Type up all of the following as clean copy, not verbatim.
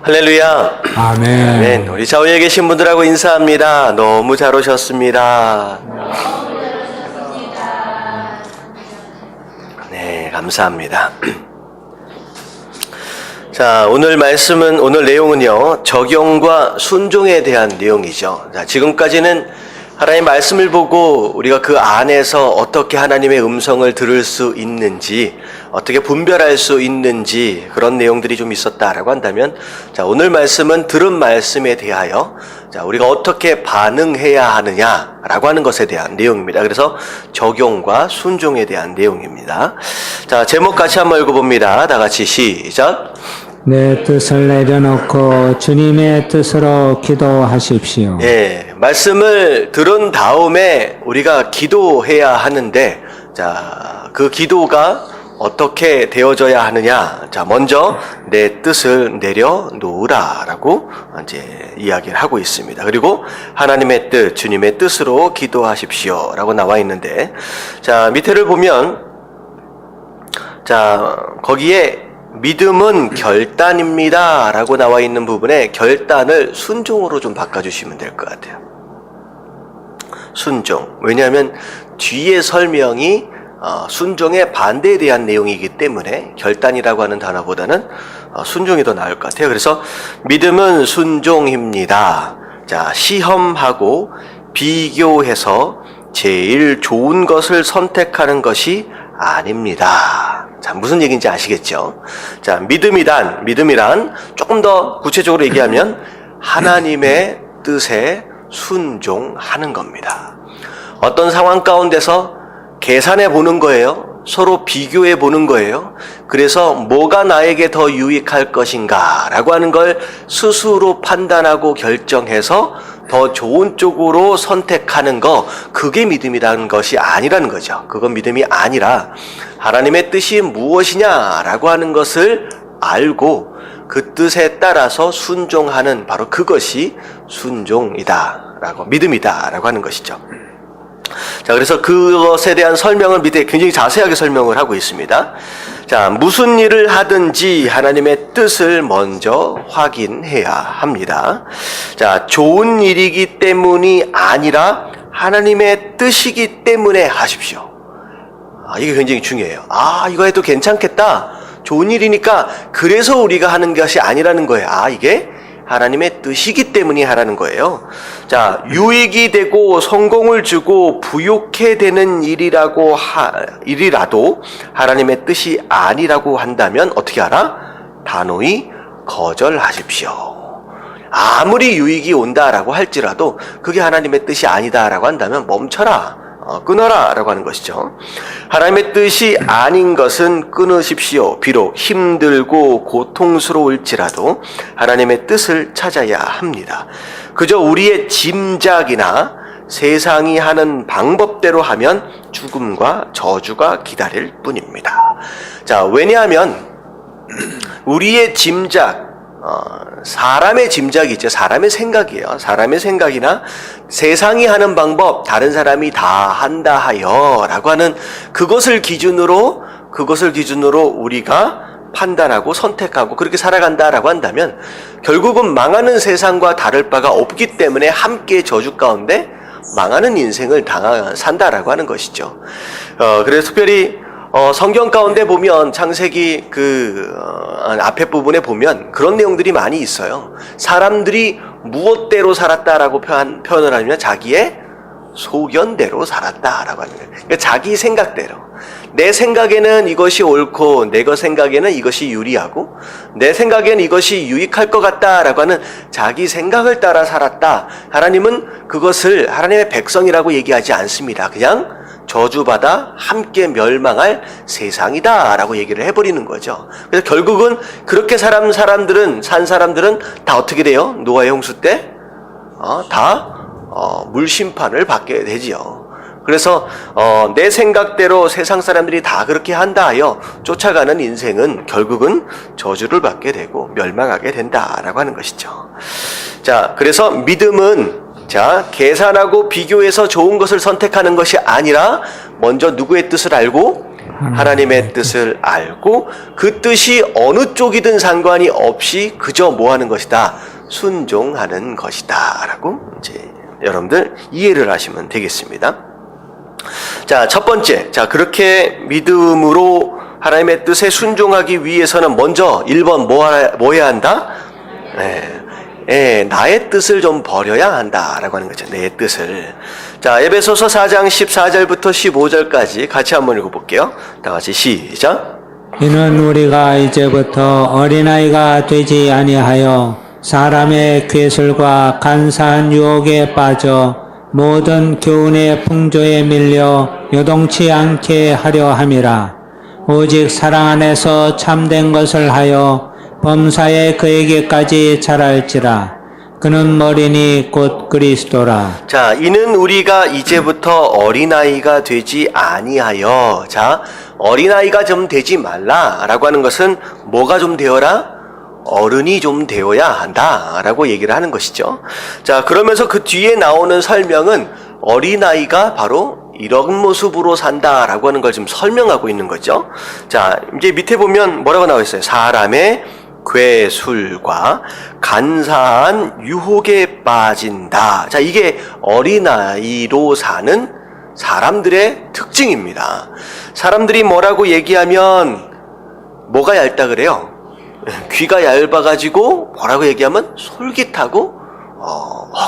할렐루야. 아멘. 아멘. 우리 좌우에 계신 분들하고 인사합니다. 너무 잘 오셨습니다. 네, 감사합니다. 자, 오늘 내용은요, 적용과 순종에 대한 내용이죠. 자, 지금까지는 하나님의 말씀을 보고 우리가 그 안에서 어떻게 하나님의 음성을 들을 수 있는지, 어떻게 분별할 수 있는지 그런 내용들이 좀 있었다라고 한다면, 자, 오늘 말씀은 들은 말씀에 대하여 자, 우리가 어떻게 반응해야 하느냐라고 하는 것에 대한 내용입니다. 그래서 적용과 순종에 대한 내용입니다. 자, 제목 같이 한번 읽어봅니다. 다 같이 시작. 내 뜻을 내려놓고 주님의 뜻으로 기도하십시오. 예, 말씀을 들은 다음에 우리가 기도해야 하는데, 자, 그 기도가 어떻게 되어져야 하느냐. 자, 먼저 내 뜻을 내려놓으라 라고 이제 이야기를 하고 있습니다. 그리고 하나님의 뜻, 주님의 뜻으로 기도하십시오 라고 나와 있는데, 자, 밑에를 보면, 자, 거기에 믿음은 결단입니다 라고 나와 있는 부분에 결단을 순종으로 좀 바꿔주시면 될 것 같아요. 순종. 왜냐하면 뒤에 설명이 순종의 반대에 대한 내용이기 때문에 결단이라고 하는 단어보다는 순종이 더 나을 것 같아요. 그래서 믿음은 순종입니다. 자, 시험하고 비교해서 제일 좋은 것을 선택하는 것이 아닙니다. 자, 무슨 얘기인지 아시겠죠? 자, 믿음이란 조금 더 구체적으로 얘기하면 하나님의 뜻에 순종하는 겁니다. 어떤 상황 가운데서 계산해 보는 거예요. 서로 비교해 보는 거예요. 그래서 뭐가 나에게 더 유익할 것인가 라고 하는 걸 스스로 판단하고 결정해서 더 좋은 쪽으로 선택하는 거, 그게 믿음이라는 것이 아니라는 거죠. 그건 믿음이 아니라 하나님의 뜻이 무엇이냐라고 하는 것을 알고 그 뜻에 따라서 순종하는 바로 그것이 순종이다라고, 믿음이다라고 하는 것이죠. 자, 그래서 그것에 대한 설명을 밑에 굉장히 자세하게 설명을 하고 있습니다. 자, 무슨 일을 하든지 하나님의 뜻을 먼저 확인해야 합니다. 자, 좋은 일이기 때문이 아니라 하나님의 뜻이기 때문에 하십시오. 이게 굉장히 중요해요. 이거 해도 괜찮겠다. 좋은 일이니까 그래서 우리가 하는 것이 아니라는 거예요. 이게 하나님의 뜻이기 때문에 하라는 거예요. 자, 유익이 되고 성공을 주고 부욕해 되는 일이라도 하나님의 뜻이 아니라고 한다면 어떻게 하라? 단호히 거절하십시오. 아무리 유익이 온다라고 할지라도 그게 하나님의 뜻이 아니다라고 한다면 멈춰라. 끊어라 라고 하는 것이죠. 하나님의 뜻이 아닌 것은 끊으십시오. 비록 힘들고 고통스러울지라도 하나님의 뜻을 찾아야 합니다. 그저 우리의 짐작이나 세상이 하는 방법대로 하면 죽음과 저주가 기다릴 뿐입니다. 자, 왜냐하면 우리의 짐작, 사람의 짐작이죠. 사람의 생각이에요. 사람의 생각이나 세상이 하는 방법, 다른 사람이 다 한다 하여 라고 하는 그것을 기준으로 우리가 판단하고 선택하고 그렇게 살아간다라고 한다면 결국은 망하는 세상과 다를 바가 없기 때문에 함께 저주 가운데 망하는 인생을 산다라고 하는 것이죠. 그래서 특별히 성경 가운데 보면 창세기 앞에 부분에 보면 그런 내용들이 많이 있어요. 사람들이 무엇대로 살았다라고 표현을 하면 자기의 소견대로 살았다라고 하는 거예요. 그러니까 자기 생각대로. 내 생각에는 이것이 옳고 내 생각에는 이것이 유리하고 내 생각에는 이것이 유익할 것 같다라고 하는 자기 생각을 따라 살았다. 하나님은 그것을 하나님의 백성이라고 얘기하지 않습니다. 그냥 저주받아 함께 멸망할 세상이다 라고 얘기를 해버리는 거죠. 그래서 결국은 그렇게 산 사람들은 다 어떻게 돼요? 노아의 홍수 때 다 물심판을 받게 되지요. 그래서 내 생각대로 세상 사람들이 다 그렇게 한다 하여 쫓아가는 인생은 결국은 저주를 받게 되고 멸망하게 된다라고 하는 것이죠. 자, 그래서 믿음은 계산하고 비교해서 좋은 것을 선택하는 것이 아니라 먼저 누구의 뜻을 알고 하나님의 뜻을 알고 그 뜻이 어느 쪽이든 상관이 없이 그저 뭐 하는 것이다? 순종하는 것이다 라고 이제 여러분들 이해를 하시면 되겠습니다. 자, 첫 번째, 자, 그렇게 믿음으로 하나님의 뜻에 순종하기 위해서는 먼저 1번 뭐 해야 한다? 나의 뜻을 좀 버려야 한다라고 하는 거죠. 내 뜻을. 자, 에베소서 4장 14절부터 15절까지 같이 한번 읽어볼게요. 다 같이 시작. 이는 우리가 이제부터 어린아이가 되지 아니하여 사람의 괴술과 간사한 유혹에 빠져 모든 교훈의 풍조에 밀려 요동치 않게 하려 함이라. 오직 사랑 안에서 참된 것을 하여 범사에 그에게까지 자랄지라. 그는 머리니 곧 그리스도라. 자, 이는 우리가 이제부터 어린아이가 되지 아니하여. 자, 어린아이가 좀 되지 말라라고 하는 것은 뭐가 좀 되어라? 어른이 좀 되어야 한다라고 얘기를 하는 것이죠. 자, 그러면서 그 뒤에 나오는 설명은 어린아이가 바로 이런 모습으로 산다라고 하는 걸 지금 설명하고 있는 거죠. 자, 이제 밑에 보면 뭐라고 나와 있어요? 사람의 괴술과 간사한 유혹에 빠진다. 자, 이게 어린아이로 사는 사람들의 특징입니다. 사람들이 뭐라고 얘기하면 뭐가 얇다 그래요? 귀가 얇아가지고 뭐라고 얘기하면 솔깃하고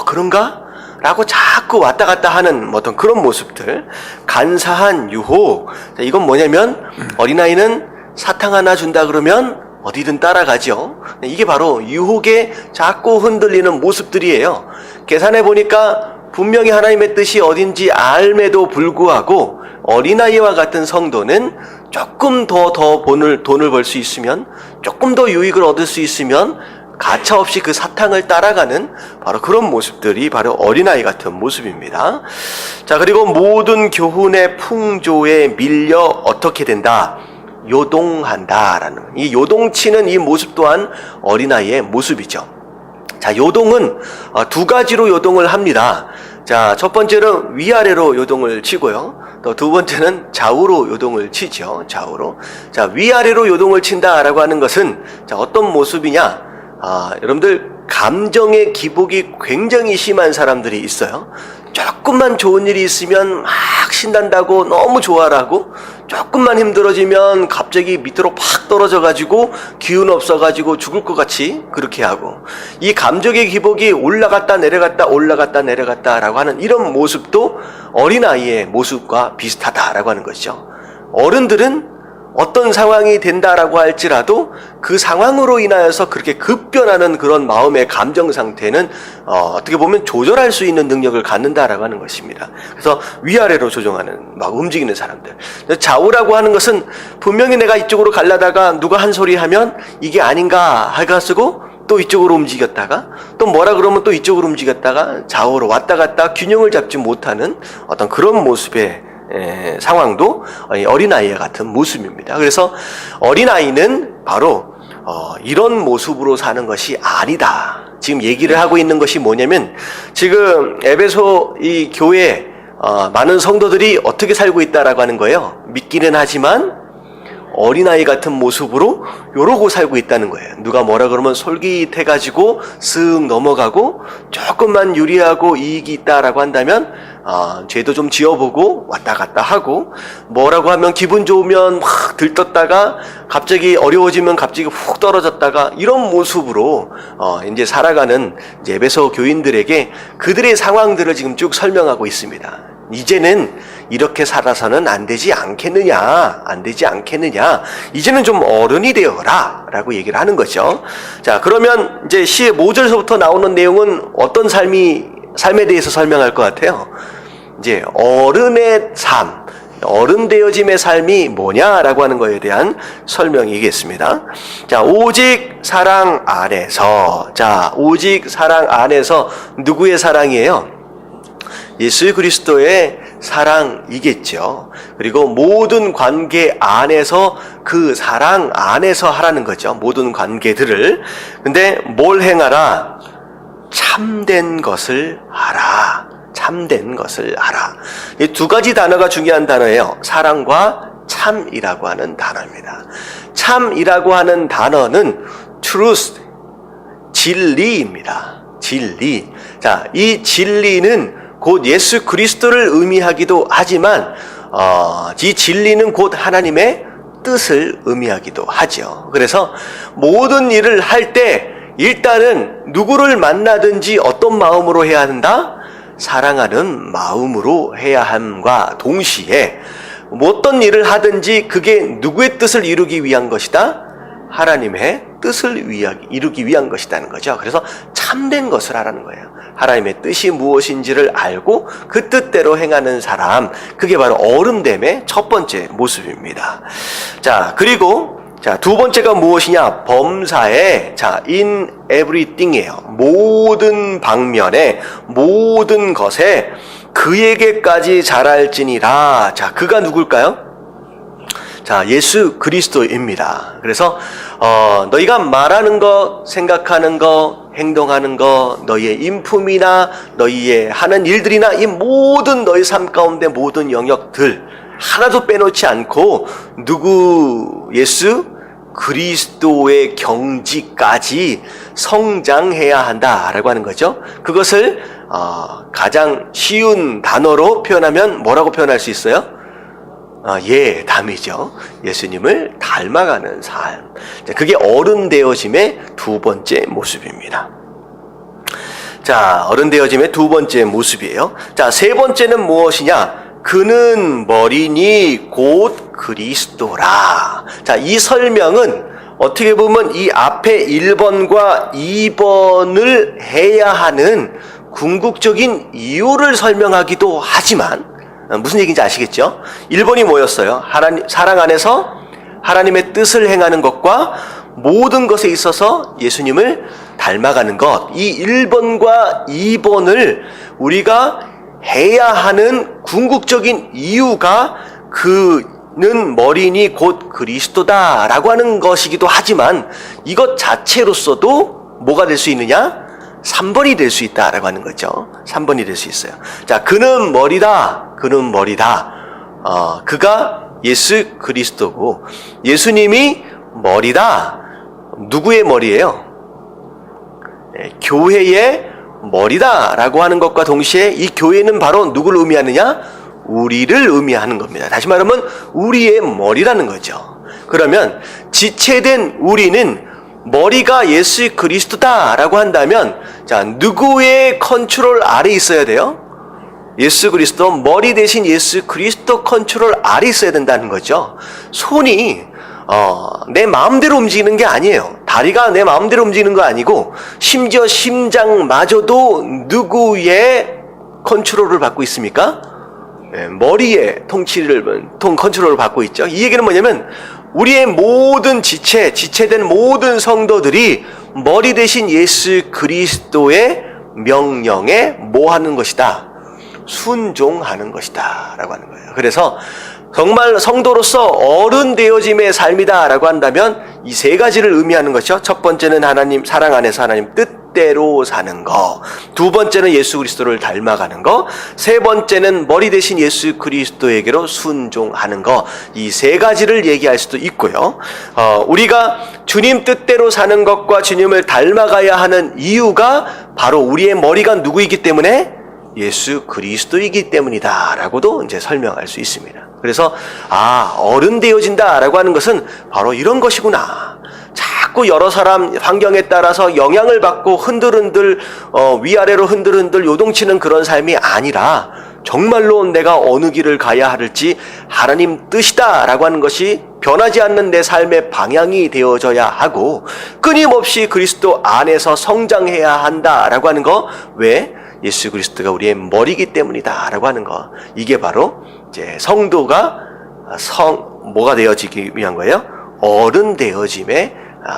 그런가? 라고 자꾸 왔다 갔다 하는 어떤 그런 모습들. 간사한 유혹. 자, 이건 뭐냐면 어린아이는 사탕 하나 준다 그러면 어디든 따라가죠. 이게 바로 유혹에 자꾸 흔들리는 모습들이에요. 계산해 보니까 분명히 하나님의 뜻이 어딘지 알매도 불구하고 어린아이와 같은 성도는 조금 더 돈을 벌 수 있으면, 조금 더 유익을 얻을 수 있으면 가차없이 그 사탕을 따라가는 바로 그런 모습들이 바로 어린아이 같은 모습입니다. 자, 그리고 모든 교훈의 풍조에 밀려 어떻게 된다? 요동한다라는, 이 요동치는 이 모습 또한 어린아이의 모습이죠. 자, 요동은 두 가지로 요동을 합니다. 자, 첫 번째는 위아래로 요동을 치고요. 또 두 번째는 좌우로 요동을 치죠. 좌우로. 자, 위아래로 요동을 친다라고 하는 것은 자, 어떤 모습이냐? 여러분들 감정의 기복이 굉장히 심한 사람들이 있어요. 조금만 좋은 일이 있으면 막 신난다고 너무 좋아라고, 조금만 힘들어지면 갑자기 밑으로 팍 떨어져가지고 기운 없어가지고 죽을 것 같이 그렇게 하고, 이 감정의 기복이 올라갔다 내려갔다 올라갔다 내려갔다라고 하는 이런 모습도 어린아이의 모습과 비슷하다라고 하는 것이죠. 어른들은 어떤 상황이 된다라고 할지라도 그 상황으로 인하여서 그렇게 급변하는 그런 마음의 감정 상태는 어떻게 보면 조절할 수 있는 능력을 갖는다라고 하는 것입니다. 그래서 위아래로 조정하는, 막 움직이는 사람들. 좌우라고 하는 것은 분명히 내가 이쪽으로 가려다가 누가 한 소리 하면 이게 아닌가 해가지고 또 이쪽으로 움직였다가 또 뭐라 그러면 또 이쪽으로 움직였다가 좌우로 왔다 갔다 균형을 잡지 못하는 어떤 그런 모습의 상황도 어린아이와 같은 모습입니다. 그래서 어린아이는 바로 이런 모습으로 사는 것이 아니다. 지금 얘기를 하고 있는 것이 뭐냐면, 지금 에베소 이 교회 많은 성도들이 어떻게 살고 있다라고 하는 거예요. 믿기는 하지만 어린아이 같은 모습으로 요러고 살고 있다는 거예요. 누가 뭐라 그러면 솔깃해가지고 쓱 넘어가고, 조금만 유리하고 이익이 있다라고 한다면 죄도 좀 지어보고 왔다 갔다 하고, 뭐라고 하면 기분 좋으면 막 들떴다가 갑자기 어려워지면 갑자기 훅 떨어졌다가, 이런 모습으로 이제 살아가는 이제 에베소 교인들에게 그들의 상황들을 지금 쭉 설명하고 있습니다. 이제는 이렇게 살아서는 안 되지 않겠느냐, 이제는 좀 어른이 되어라 라고 얘기를 하는 거죠. 자, 그러면 이제 15절서부터 나오는 내용은 어떤 삶에 대해서 설명할 것 같아요. 이제 어른의 삶, 어른 되어짐의 삶이 뭐냐라고 하는 것에 대한 설명이겠습니다. 자, 오직 사랑 안에서. 자, 오직 사랑 안에서 누구의 사랑이에요? 예수 그리스도의 사랑이겠죠. 그리고 모든 관계 안에서, 그 사랑 안에서 하라는 거죠. 모든 관계들을. 근데 뭘 행하라? 참된 것을 하라. 참된 것을 하라. 이 두 가지 단어가 중요한 단어예요. 사랑과 참이라고 하는 단어입니다. 참이라고 하는 단어는 truth, 진리입니다. 진리. 자, 이 진리는 곧 예수 그리스도를 의미하기도 하지만 이 진리는 곧 하나님의 뜻을 의미하기도 하죠. 그래서 모든 일을 할 때 일단은 누구를 만나든지 어떤 마음으로 해야 한다? 사랑하는 마음으로 해야 함과 동시에 어떤 일을 하든지 그게 누구의 뜻을 이루기 위한 것이다? 하나님의 뜻을 이루기 위한 것이라는 거죠. 그래서 참된 것을 하라는 거예요. 하나님의 뜻이 무엇인지를 알고 그 뜻대로 행하는 사람, 그게 바로 어른됨의 첫 번째 모습입니다. 자, 그리고 두 번째가 무엇이냐? 범사에 in everything이에요. 모든 방면에, 모든 것에 그에게까지 잘할지니라. 자, 그가 누굴까요? 자, 예수 그리스도입니다. 그래서 너희가 말하는 것, 생각하는 것, 행동하는 것, 너희의 인품이나 너희의 하는 일들이나 이 모든 너희 삶 가운데 모든 영역들 하나도 빼놓지 않고 예수 그리스도의 경지까지 성장해야 한다라고 하는 거죠. 그것을 가장 쉬운 단어로 표현하면 뭐라고 표현할 수 있어요? 담이죠. 예수님을 닮아가는 삶. 그게 어른 되어짐의 두 번째 모습입니다. 자, 어른 되어짐의 두 번째 모습이에요. 자, 세 번째는 무엇이냐? 그는 머리니 곧 그리스도라. 자, 이 설명은 어떻게 보면 이 앞에 1번과 2번을 해야 하는 궁극적인 이유를 설명하기도 하지만 무슨 얘기인지 아시겠죠? 1번이 뭐였어요? 사랑 안에서 하나님의 뜻을 행하는 것과 모든 것에 있어서 예수님을 닮아가는 것. 이 1번과 2번을 우리가 해야 하는 궁극적인 이유가 그는 머리니 곧 그리스도다라고 하는 것이기도 하지만 이것 자체로서도 뭐가 될 수 있느냐? 3번이 될 수 있다라고 하는 거죠. 3번이 될 수 있어요. 자, 그는 머리다. 그는 머리다. 그가 예수 그리스도고 예수님이 머리다. 누구의 머리예요? 교회의 머리다라고 하는 것과 동시에 이 교회는 바로 누구를 의미하느냐? 우리를 의미하는 겁니다. 다시 말하면 우리의 머리라는 거죠. 그러면 지체된 우리는 머리가 예수 그리스도다라고 한다면 자, 누구의 컨트롤 아래 있어야 돼요? 예수 그리스도, 머리 대신 예수 그리스도 컨트롤 아래 있어야 된다는 거죠. 손이 내 마음대로 움직이는 게 아니에요. 다리가 내 마음대로 움직이는 거 아니고 심지어 심장마저도 누구의 컨트롤을 받고 있습니까? 머리의 컨트롤을 받고 있죠. 이 얘기는 뭐냐면 우리의 모든 지체된 모든 성도들이 머리 대신 예수 그리스도의 명령에 뭐 하는 것이다? 순종하는 것이다 라고 하는 거예요. 그래서 정말 성도로서 어른 되어짐의 삶이다 라고 한다면 이 세 가지를 의미하는 것이죠. 첫 번째는 하나님 사랑 안에서 하나님 뜻대로 사는 거, 두 번째는 예수 그리스도를 닮아가는 거, 세 번째는 머리 대신 예수 그리스도에게로 순종하는 거. 이 세 가지를 얘기할 수도 있고요. 우리가 주님 뜻대로 사는 것과 주님을 닮아가야 하는 이유가 바로 우리의 머리가 누구이기 때문에 예수 그리스도이기 때문이다 라고도 이제 설명할 수 있습니다. 그래서 어른 되어진다 라고 하는 것은 바로 이런 것이구나. 자꾸 여러 사람 환경에 따라서 영향을 받고 흔들흔들 위아래로 흔들흔들 요동치는 그런 삶이 아니라 정말로 내가 어느 길을 가야 할지 하나님 뜻이다 라고 하는 것이 변하지 않는 내 삶의 방향이 되어져야 하고 끊임없이 그리스도 안에서 성장해야 한다 라고 하는 거. 왜? 예수 그리스도가 우리의 머리이기 때문이다 라고 하는 거. 이게 바로 이제 성도가 뭐가 되어지기 위한 거예요? 어른 되어짐의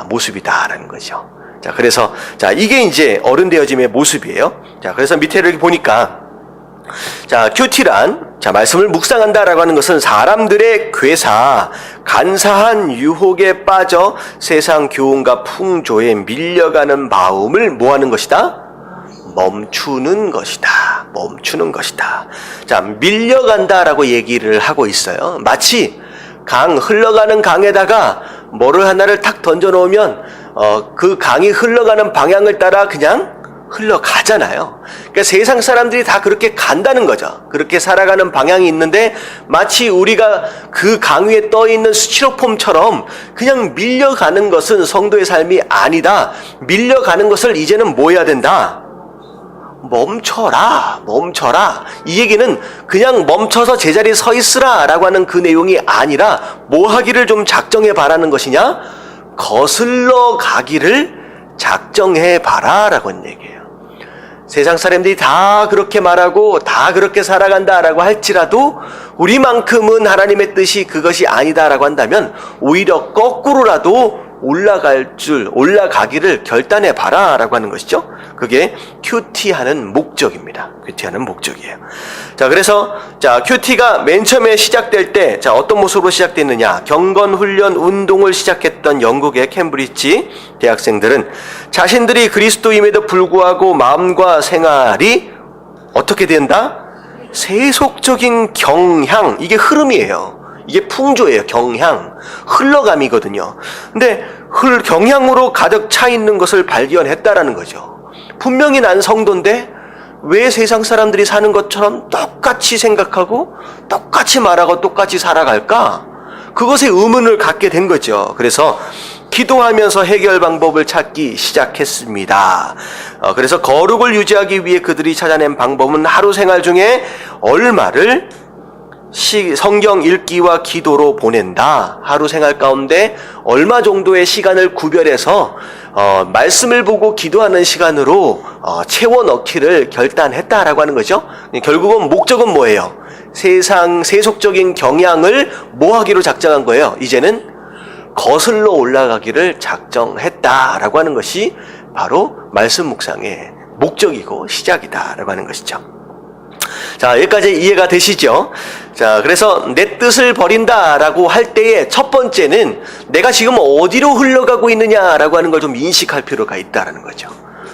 모습이다라는 거죠. 자, 그래서 이게 이제 어른 되어짐의 모습이에요. 자, 그래서 밑에를 이렇게 보니까 큐티란 말씀을 묵상한다라고 하는 것은 사람들의 괴사, 간사한 유혹에 빠져 세상 교훈과 풍조에 밀려가는 마음을 뭐 하는 것이다? 멈추는 것이다. 멈추는 것이다. 자, 밀려간다라고 얘기를 하고 있어요. 마치 흘러가는 강에다가 뭐를 하나를 탁 던져 놓으면 그 강이 흘러가는 방향을 따라 그냥 흘러가잖아요. 그러니까 세상 사람들이 다 그렇게 간다는 거죠. 그렇게 살아가는 방향이 있는데 마치 우리가 그 강 위에 떠 있는 스티로폼처럼 그냥 밀려가는 것은 성도의 삶이 아니다. 밀려가는 것을 이제는 뭐 해야 된다? 멈춰라. 이 얘기는 그냥 멈춰서 제자리에 서 있으라 라고 하는 그 내용이 아니라 뭐 하기를 좀 작정해 봐라는 것이냐? 거슬러 가기를 작정해 봐라 라고 하는 얘기예요. 세상 사람들이 다 그렇게 말하고 다 그렇게 살아간다라고 할지라도 우리만큼은 하나님의 뜻이 그것이 아니다라고 한다면 오히려 거꾸로라도 올라가기를 결단해 봐라 라고 하는 것이죠. 그게 큐티하는 목적입니다. 큐티하는 목적이에요. 자, 그래서 큐티가 맨 처음에 시작될 때 어떤 모습으로 시작됐느냐? 경건 훈련 운동을 시작했던 영국의 캠브리지 대학생들은 자신들이 그리스도임에도 불구하고 마음과 생활이 어떻게 된다? 세속적인 경향, 이게 흐름이에요. 이게 풍조예요. 경향, 흘러감이거든요. 근데 경향으로 가득 차 있는 것을 발견했다라는 거죠. 분명히 난 성도인데 왜 세상 사람들이 사는 것처럼 똑같이 생각하고 똑같이 말하고 똑같이 살아갈까? 그것에 의문을 갖게 된 거죠. 그래서 기도하면서 해결 방법을 찾기 시작했습니다. 그래서 거룩을 유지하기 위해 그들이 찾아낸 방법은 하루 생활 중에 얼마를 성경 읽기와 기도로 보낸다. 하루 생활 가운데 얼마 정도의 시간을 구별해서 말씀을 보고 기도하는 시간으로 채워 넣기를 결단했다라고 하는 거죠. 결국은 목적은 뭐예요? 세속적인 경향을 뭐 하기로 작정한 거예요? 이제는 거슬러 올라가기를 작정했다라고 하는 것이 바로 말씀 묵상의 목적이고 시작이다라고 하는 것이죠. 자, 여기까지 이해가 되시죠? 자, 그래서 내 뜻을 버린다라고 할 때의 첫 번째는 내가 지금 어디로 흘러가고 있느냐라고 하는 걸 좀 인식할 필요가 있다라는 거죠.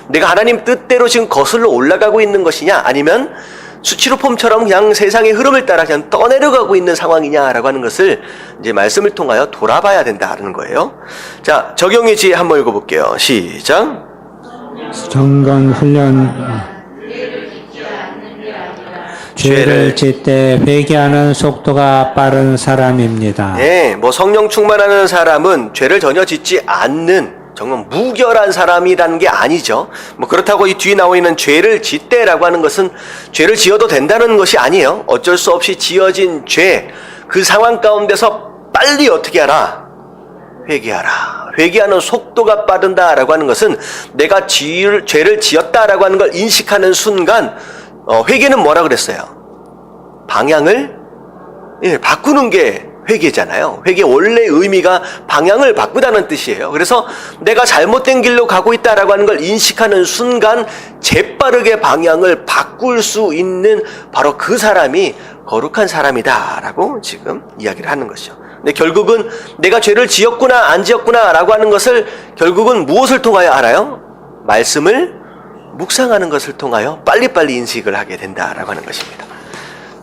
내가 하나님 뜻대로 지금 거슬러 올라가고 있는 것이냐, 아니면 수치로폼처럼 그냥 세상의 흐름을 따라 그냥 떠내려가고 있는 상황이냐라고 하는 것을 이제 말씀을 통하여 돌아봐야 된다는 거예요. 자, 적용의지 한번 읽어볼게요. 시작. 경건 훈련 죄를 짓되 회개하는 속도가 빠른 사람입니다. 네, 성령 충만하는 사람은 죄를 전혀 짓지 않는 정말 무결한 사람이라는 게 아니죠. 그렇다고 이 뒤에 나와 있는 죄를 짓되라고 하는 것은 죄를 지어도 된다는 것이 아니에요. 어쩔 수 없이 지어진 죄, 그 상황 가운데서 빨리 어떻게 하라? 회개하라. 회개하는 속도가 빠른다라고 하는 것은 내가 죄를 지었다라고 하는 걸 인식하는 순간 회개는 뭐라 그랬어요? 방향을 바꾸는 게 회개잖아요. 회개 원래 의미가 방향을 바꾸다는 뜻이에요. 그래서 내가 잘못된 길로 가고 있다라고 하는 걸 인식하는 순간 재빠르게 방향을 바꿀 수 있는 바로 그 사람이 거룩한 사람이다라고 지금 이야기를 하는 것이죠. 근데 결국은 내가 죄를 지었구나 안 지었구나라고 하는 것을 결국은 무엇을 통하여 알아요? 말씀을 묵상하는 것을 통하여 빨리빨리 인식을 하게 된다라고 하는 것입니다.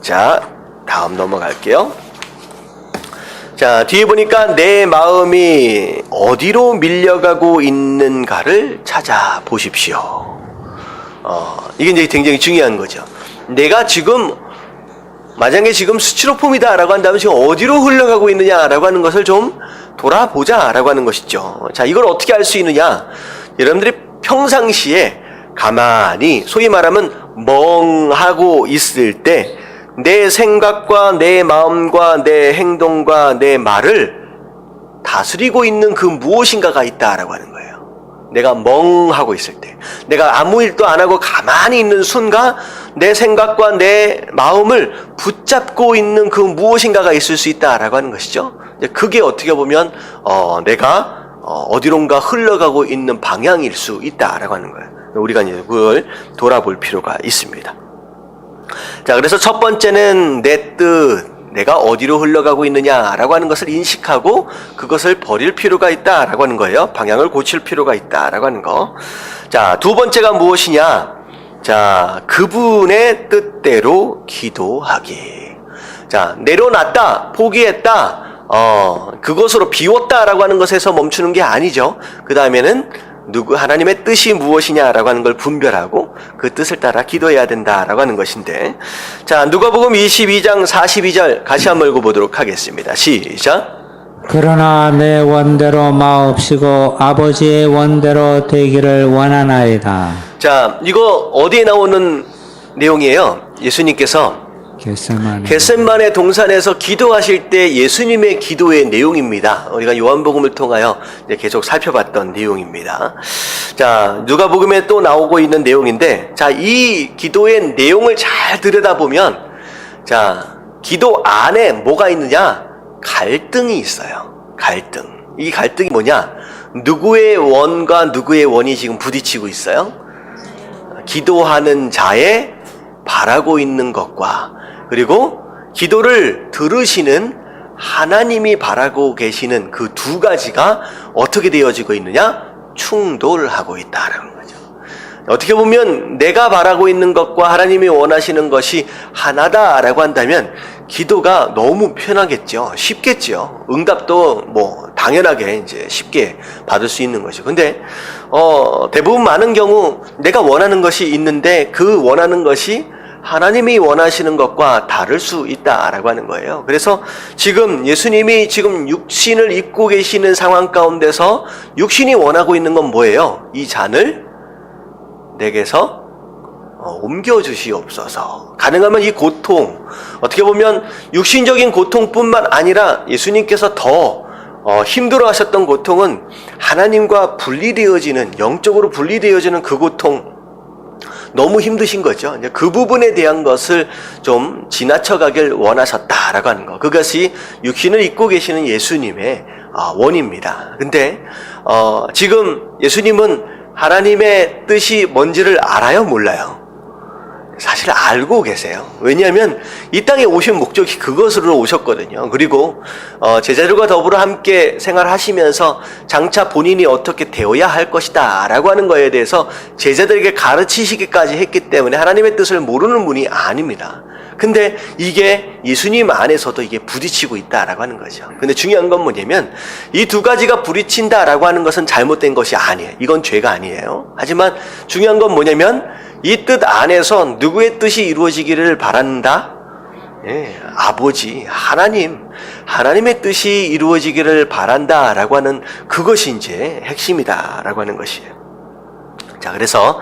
자, 다음 넘어갈게요. 자, 뒤에 보니까 내 마음이 어디로 밀려가고 있는가를 찾아보십시오. 이게 이제 굉장히 중요한 거죠. 내가 지금 만약에 지금 스티로폼이다라고 한다면 지금 어디로 흘러가고 있느냐라고 하는 것을 좀 돌아보자라고 하는 것이죠. 자, 이걸 어떻게 알 수 있느냐? 여러분들이 평상시에 가만히 소위 말하면 멍하고 있을 때 내 생각과 내 마음과 내 행동과 내 말을 다스리고 있는 그 무엇인가가 있다라고 하는 거예요. 내가 멍하고 있을 때, 내가 아무 일도 안 하고 가만히 있는 순간 내 생각과 내 마음을 붙잡고 있는 그 무엇인가가 있을 수 있다라고 하는 것이죠. 그게 어떻게 보면 내가 어디론가 흘러가고 있는 방향일 수 있다라고 하는 거예요. 우리가 이제 그걸 돌아볼 필요가 있습니다. 자, 그래서 첫 번째는 내 뜻, 내가 어디로 흘러가고 있느냐라고 하는 것을 인식하고 그것을 버릴 필요가 있다라고 하는 거예요. 방향을 고칠 필요가 있다라고 하는 거. 자, 두 번째가 무엇이냐? 자, 그분의 뜻대로 기도하기. 자, 내려놨다, 포기했다, 그것으로 비웠다라고 하는 것에서 멈추는 게 아니죠. 그 다음에는 하나님의 뜻이 무엇이냐라고 하는 걸 분별하고 그 뜻을 따라 기도해야 된다라고 하는 것인데, 자, 누가복음 22장 42절 같이 한번 읽어보도록 하겠습니다. 시작. 그러나 내 원대로 마옵시고 아버지의 원대로 되기를 원하나이다. 자, 이거 어디에 나오는 내용이에요? 예수님께서 겟세마네 동산에서 기도하실 때 예수님의 기도의 내용입니다. 우리가 요한복음을 통하여 이제 계속 살펴봤던 내용입니다. 자, 누가복음에 또 나오고 있는 내용인데, 자, 이 기도의 내용을 잘 들여다보면, 자, 기도 안에 뭐가 있느냐? 갈등이 있어요. 갈등. 이 갈등이 뭐냐? 누구의 원과 누구의 원이 지금 부딪히고 있어요? 기도하는 자의 바라고 있는 것과, 그리고 기도를 들으시는 하나님이 바라고 계시는 그 두 가지가 어떻게 되어지고 있느냐? 충돌하고 있다는 거죠. 어떻게 보면 내가 바라고 있는 것과 하나님이 원하시는 것이 하나다라고 한다면 기도가 너무 편하겠죠. 쉽겠죠. 응답도 뭐 당연하게 이제 쉽게 받을 수 있는 거죠. 근데 대부분 많은 경우 내가 원하는 것이 있는데 그 원하는 것이 하나님이 원하시는 것과 다를 수 있다라고 하는 거예요. 그래서 지금 예수님이 지금 육신을 입고 계시는 상황 가운데서 육신이 원하고 있는 건 뭐예요? 이 잔을 내게서 옮겨주시옵소서. 가능하면 이 고통, 어떻게 보면 육신적인 고통뿐만 아니라 예수님께서 더 힘들어 하셨던 고통은 하나님과 분리되어지는, 영적으로 분리되어지는 그 고통, 너무 힘드신 거죠. 이제 그 부분에 대한 것을 좀 지나쳐가길 원하셨다라고 하는 거. 그것이 육신을 입고 계시는 예수님의 원입니다. 근데 지금 예수님은 하나님의 뜻이 뭔지를 알아요? 몰라요? 사실 알고 계세요. 왜냐하면 이 땅에 오신 목적이 그것으로 오셨거든요. 그리고 제자들과 더불어 함께 생활하시면서 장차 본인이 어떻게 되어야 할 것이다 라고 하는 거에 대해서 제자들에게 가르치시기까지 했기 때문에 하나님의 뜻을 모르는 분이 아닙니다. 근데 이게 예수님 안에서도 이게 부딪히고 있다라고 하는 거죠. 근데 중요한 건 뭐냐면 이 두 가지가 부딪힌다라고 하는 것은 잘못된 것이 아니에요. 이건 죄가 아니에요. 하지만 중요한 건 뭐냐면 이 뜻 안에서 누구의 뜻이 이루어지기를 바란다? 아버지, 하나님의 뜻이 이루어지기를 바란다라고 하는 그것이 이제 핵심이다라고 하는 것이에요. 자, 그래서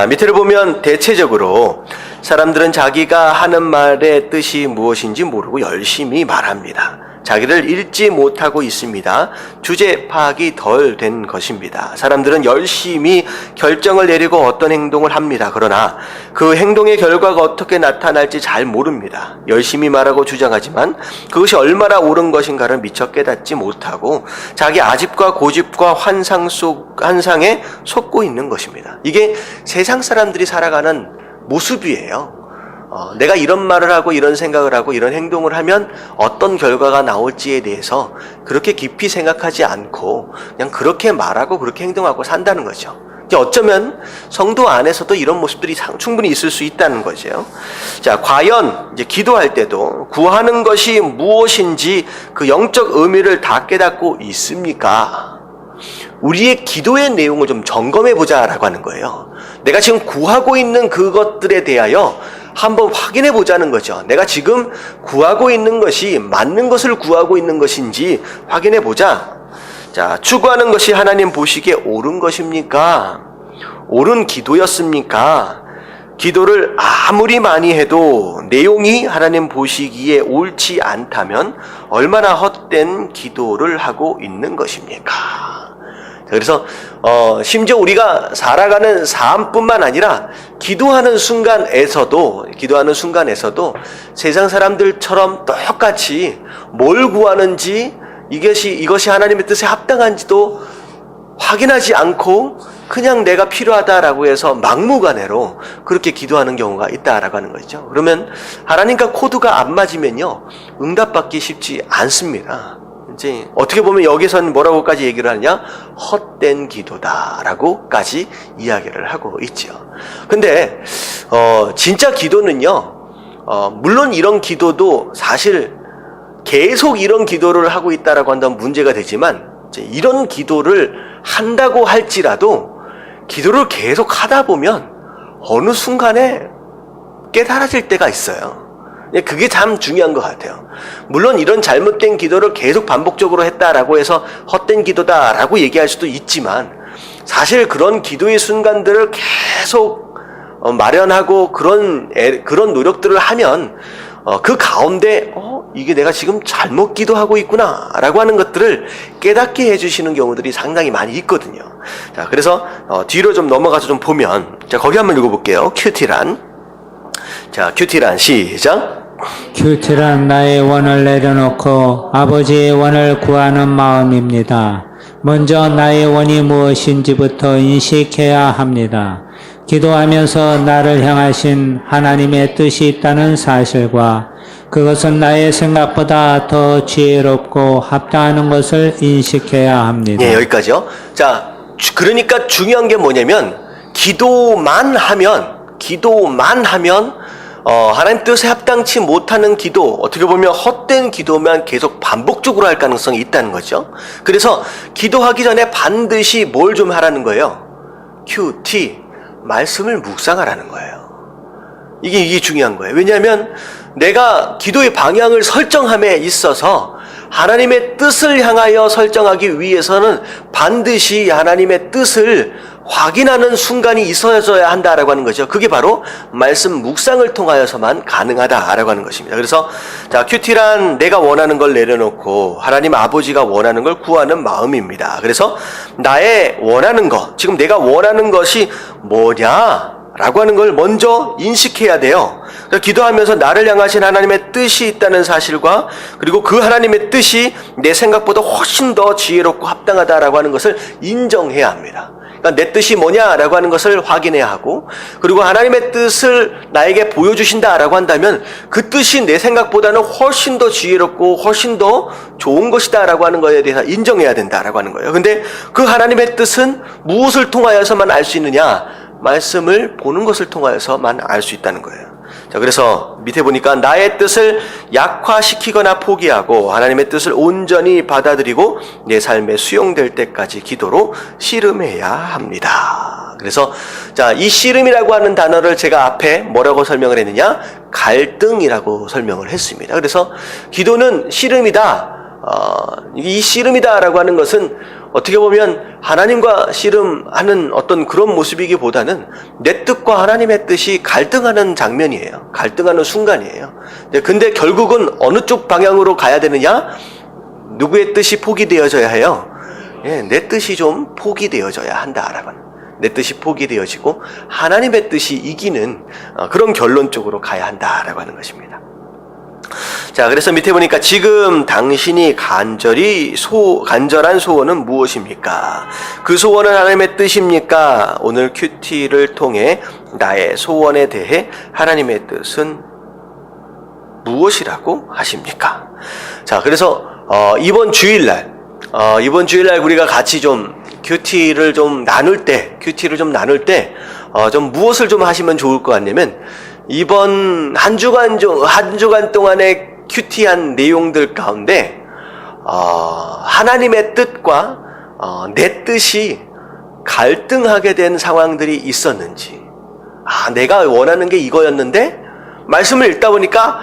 밑에를 보면 대체적으로 사람들은 자기가 하는 말의 뜻이 무엇인지 모르고 열심히 말합니다. 자기를 읽지 못하고 있습니다. 주제 파악이 덜 된 것입니다. 사람들은 열심히 결정을 내리고 어떤 행동을 합니다. 그러나 그 행동의 결과가 어떻게 나타날지 잘 모릅니다. 열심히 말하고 주장하지만 그것이 얼마나 옳은 것인가를 미처 깨닫지 못하고 자기 아집과 고집과 환상에 속고 있는 것입니다. 이게 세상 사람들이 살아가는 모습이에요. 내가 이런 말을 하고 이런 생각을 하고 이런 행동을 하면 어떤 결과가 나올지에 대해서 그렇게 깊이 생각하지 않고 그냥 그렇게 말하고 그렇게 행동하고 산다는 거죠. 어쩌면 성도 안에서도 이런 모습들이 충분히 있을 수 있다는 거죠. 자, 과연 이제 기도할 때도 구하는 것이 무엇인지 그 영적 의미를 다 깨닫고 있습니까? 우리의 기도의 내용을 좀 점검해 보자라고 하는 거예요. 내가 지금 구하고 있는 그것들에 대하여 한번 확인해 보자는 거죠. 내가 지금 구하고 있는 것이 맞는 것을 구하고 있는 것인지 확인해 보자. 자, 추구하는 것이 하나님 보시기에 옳은 것입니까? 옳은 기도였습니까? 기도를 아무리 많이 해도 내용이 하나님 보시기에 옳지 않다면 얼마나 헛된 기도를 하고 있는 것입니까? 그래서 심지어 우리가 살아가는 삶뿐만 아니라 기도하는 순간에서도 세상 사람들처럼 똑같이 뭘 구하는지 이것이 하나님의 뜻에 합당한지도 확인하지 않고 그냥 내가 필요하다라고 해서 막무가내로 그렇게 기도하는 경우가 있다라고 하는 거죠. 그러면 하나님과 코드가 안 맞으면요, 응답받기 쉽지 않습니다. 이제 어떻게 보면 여기서는 뭐라고까지 얘기를 하느냐? 헛된 기도다라고까지 이야기를 하고 있죠. 근데 진짜 기도는요, 물론 이런 기도도 사실 계속 이런 기도를 하고 있다라고 한다면 문제가 되지만 이제 이런 기도를 한다고 할지라도 기도를 계속 하다 보면 어느 순간에 깨달아질 때가 있어요. 그게 참 중요한 것 같아요. 물론 이런 잘못된 기도를 계속 반복적으로 했다라고 해서 헛된 기도다라고 얘기할 수도 있지만 사실 그런 기도의 순간들을 계속 마련하고 그런 노력들을 하면 그 가운데 이게 내가 지금 잘못 기도하고 있구나 라고 하는 것들을 깨닫게 해주시는 경우들이 상당히 많이 있거든요. 자, 그래서 뒤로 좀 넘어가서 좀 보면, 자, 거기 한번 읽어볼게요. 큐티란. 자, 큐티란 시작. 큐티란 나의 원을 내려놓고 아버지의 원을 구하는 마음입니다. 먼저 나의 원이 무엇인지부터 인식해야 합니다. 기도하면서 나를 향하신 하나님의 뜻이 있다는 사실과 그것은 나의 생각보다 더 지혜롭고 합당하는 것을 인식해야 합니다. 네, 여기까지요. 자, 그러니까 중요한 게 뭐냐면 기도만 하면 하나님 뜻에 합당치 못하는 기도, 어떻게 보면 헛된 기도만 계속 반복적으로 할 가능성이 있다는 거죠. 그래서 기도하기 전에 반드시 뭘 좀 하라는 거예요. QT, 말씀을 묵상하라는 거예요. 이게 중요한 거예요. 왜냐하면 내가 기도의 방향을 설정함에 있어서 하나님의 뜻을 향하여 설정하기 위해서는 반드시 하나님의 뜻을 확인하는 순간이 있어져야 한다라고 하는 거죠. 그게 바로 말씀 묵상을 통하여서만 가능하다라고 하는 것입니다. 그래서 자, 큐티란 내가 원하는 걸 내려놓고 하나님 아버지가 원하는 걸 구하는 마음입니다. 그래서 나의 원하는 것, 지금 내가 원하는 것이 뭐냐? 라고 하는 걸 먼저 인식해야 돼요. 기도하면서 나를 향하신 하나님의 뜻이 있다는 사실과 그리고 그 하나님의 뜻이 내 생각보다 훨씬 더 지혜롭고 합당하다라고 하는 것을 인정해야 합니다. 그러니까 내 뜻이 뭐냐라고 하는 것을 확인해야 하고, 그리고 하나님의 뜻을 나에게 보여주신다라고 한다면 그 뜻이 내 생각보다는 훨씬 더 지혜롭고 훨씬 더 좋은 것이다라고 하는 것에 대해서 인정해야 된다라고 하는 거예요. 근데 그 하나님의 뜻은 무엇을 통하여서만 알 수 있느냐? 말씀을 보는 것을 통하여서만 알 수 있다는 거예요. 자, 그래서 밑에 보니까 나의 뜻을 약화시키거나 포기하고 하나님의 뜻을 온전히 받아들이고 내 삶에 수용될 때까지 기도로 씨름해야 합니다. 그래서 자, 이 씨름이라고 하는 단어를 제가 앞에 뭐라고 설명을 했느냐? 갈등이라고 설명을 했습니다. 그래서 기도는 씨름이다. 이 씨름이다라고 하는 것은 어떻게 보면 하나님과 씨름하는 어떤 그런 모습이기보다는 내 뜻과 하나님의 뜻이 갈등하는 장면이에요. 갈등하는 순간이에요. 근데 결국은 어느 쪽 방향으로 가야 되느냐? 누구의 뜻이 포기되어져야 해요? 내 뜻이 좀 포기되어져야 한다라고 하는. 내 뜻이 포기되어지고 하나님의 뜻이 이기는 그런 결론 쪽으로 가야 한다라고 하는 것입니다. 자, 그래서 밑에 보니까 지금 당신이 간절한 소원은 무엇입니까? 그 소원은 하나님의 뜻입니까? 오늘 큐티를 통해 나의 소원에 대해 하나님의 뜻은 무엇이라고 하십니까? 자, 그래서 이번 주일날 우리가 같이 좀 큐티를 좀 나눌 때 좀 무엇을 좀 하시면 좋을 것 같냐면, 이번 한 주간 동안의 큐티한 내용들 가운데 하나님의 뜻과 내 뜻이 갈등하게 된 상황들이 있었는지, 내가 원하는 게 이거였는데 말씀을 읽다 보니까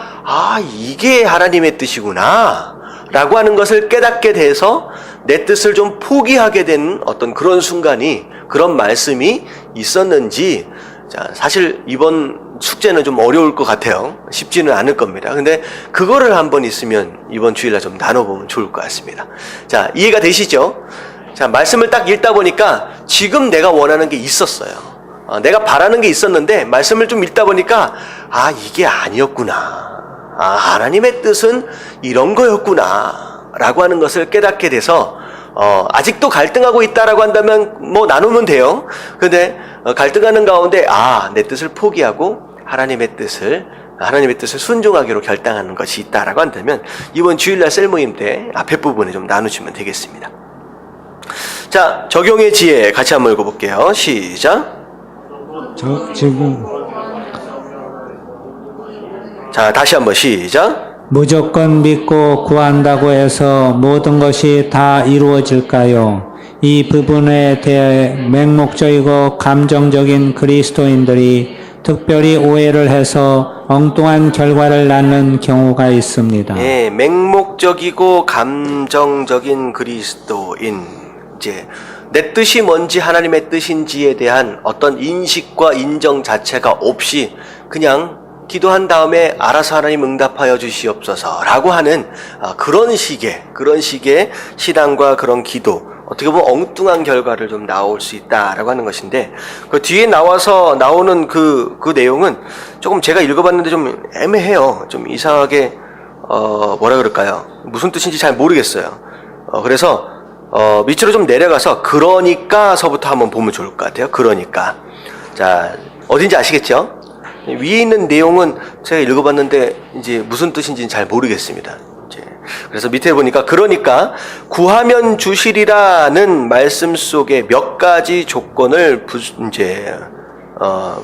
이게 하나님의 뜻이구나 라고 하는 것을 깨닫게 돼서 내 뜻을 좀 포기하게 된 어떤 그런 순간이, 그런 말씀이 있었는지. 자, 사실 이번 숙제는 좀 어려울 것 같아요. 쉽지는 않을 겁니다. 근데 그거를 한번 있으면 이번 주일날 좀 나눠보면 좋을 것 같습니다. 자, 이해가 되시죠? 자, 말씀을 딱 읽다 보니까 지금 내가 원하는 게 있었어요. 내가 바라는 게 있었는데 말씀을 좀 읽다 보니까 이게 아니었구나. 하나님의 뜻은 이런 거였구나 라고 하는 것을 깨닫게 돼서 아직도 갈등하고 있다라고 한다면 뭐 나누면 돼요. 근데 갈등하는 가운데 내 뜻을 포기하고 하나님의 뜻을 순종하기로 결단하는 것이 있다라고 한다면 이번 주일날 셀 모임 때 앞에 부분에 좀 나누시면 되겠습니다. 자, 적용의 지혜 같이 한번 읽어볼게요. 시작. 지금 자, 다시 한번 시작. 무조건 믿고 구한다고 해서 모든 것이 다 이루어질까요? 이 부분에 대해 맹목적이고 감정적인 그리스도인들이 특별히 오해를 해서 엉뚱한 결과를 낳는 경우가 있습니다. 예, 맹목적이고 감정적인 그리스도인. 이제 내 뜻이 뭔지 하나님의 뜻인지에 대한 어떤 인식과 인정 자체가 없이 그냥 기도한 다음에 알아서 하나님 응답하여 주시옵소서라고 하는 그런 식의 신앙과 그런 기도, 어떻게 보면 엉뚱한 결과를 좀 나올 수 있다라고 하는 것인데, 그 뒤에 나오는 그 내용은 조금 제가 읽어봤는데 좀 애매해요. 좀 이상하게 뭐라 그럴까요? 무슨 뜻인지 잘 모르겠어요. 그래서 밑으로 좀 내려가서 그러니까서부터 한번 보면 좋을 것 같아요. 그러니까. 자, 어딘지 아시겠죠? 위에 있는 내용은 제가 읽어봤는데 이제 무슨 뜻인지는 잘 모르겠습니다. 그래서 밑에 보니까 그러니까 구하면 주시리라는 말씀 속에 몇 가지 조건을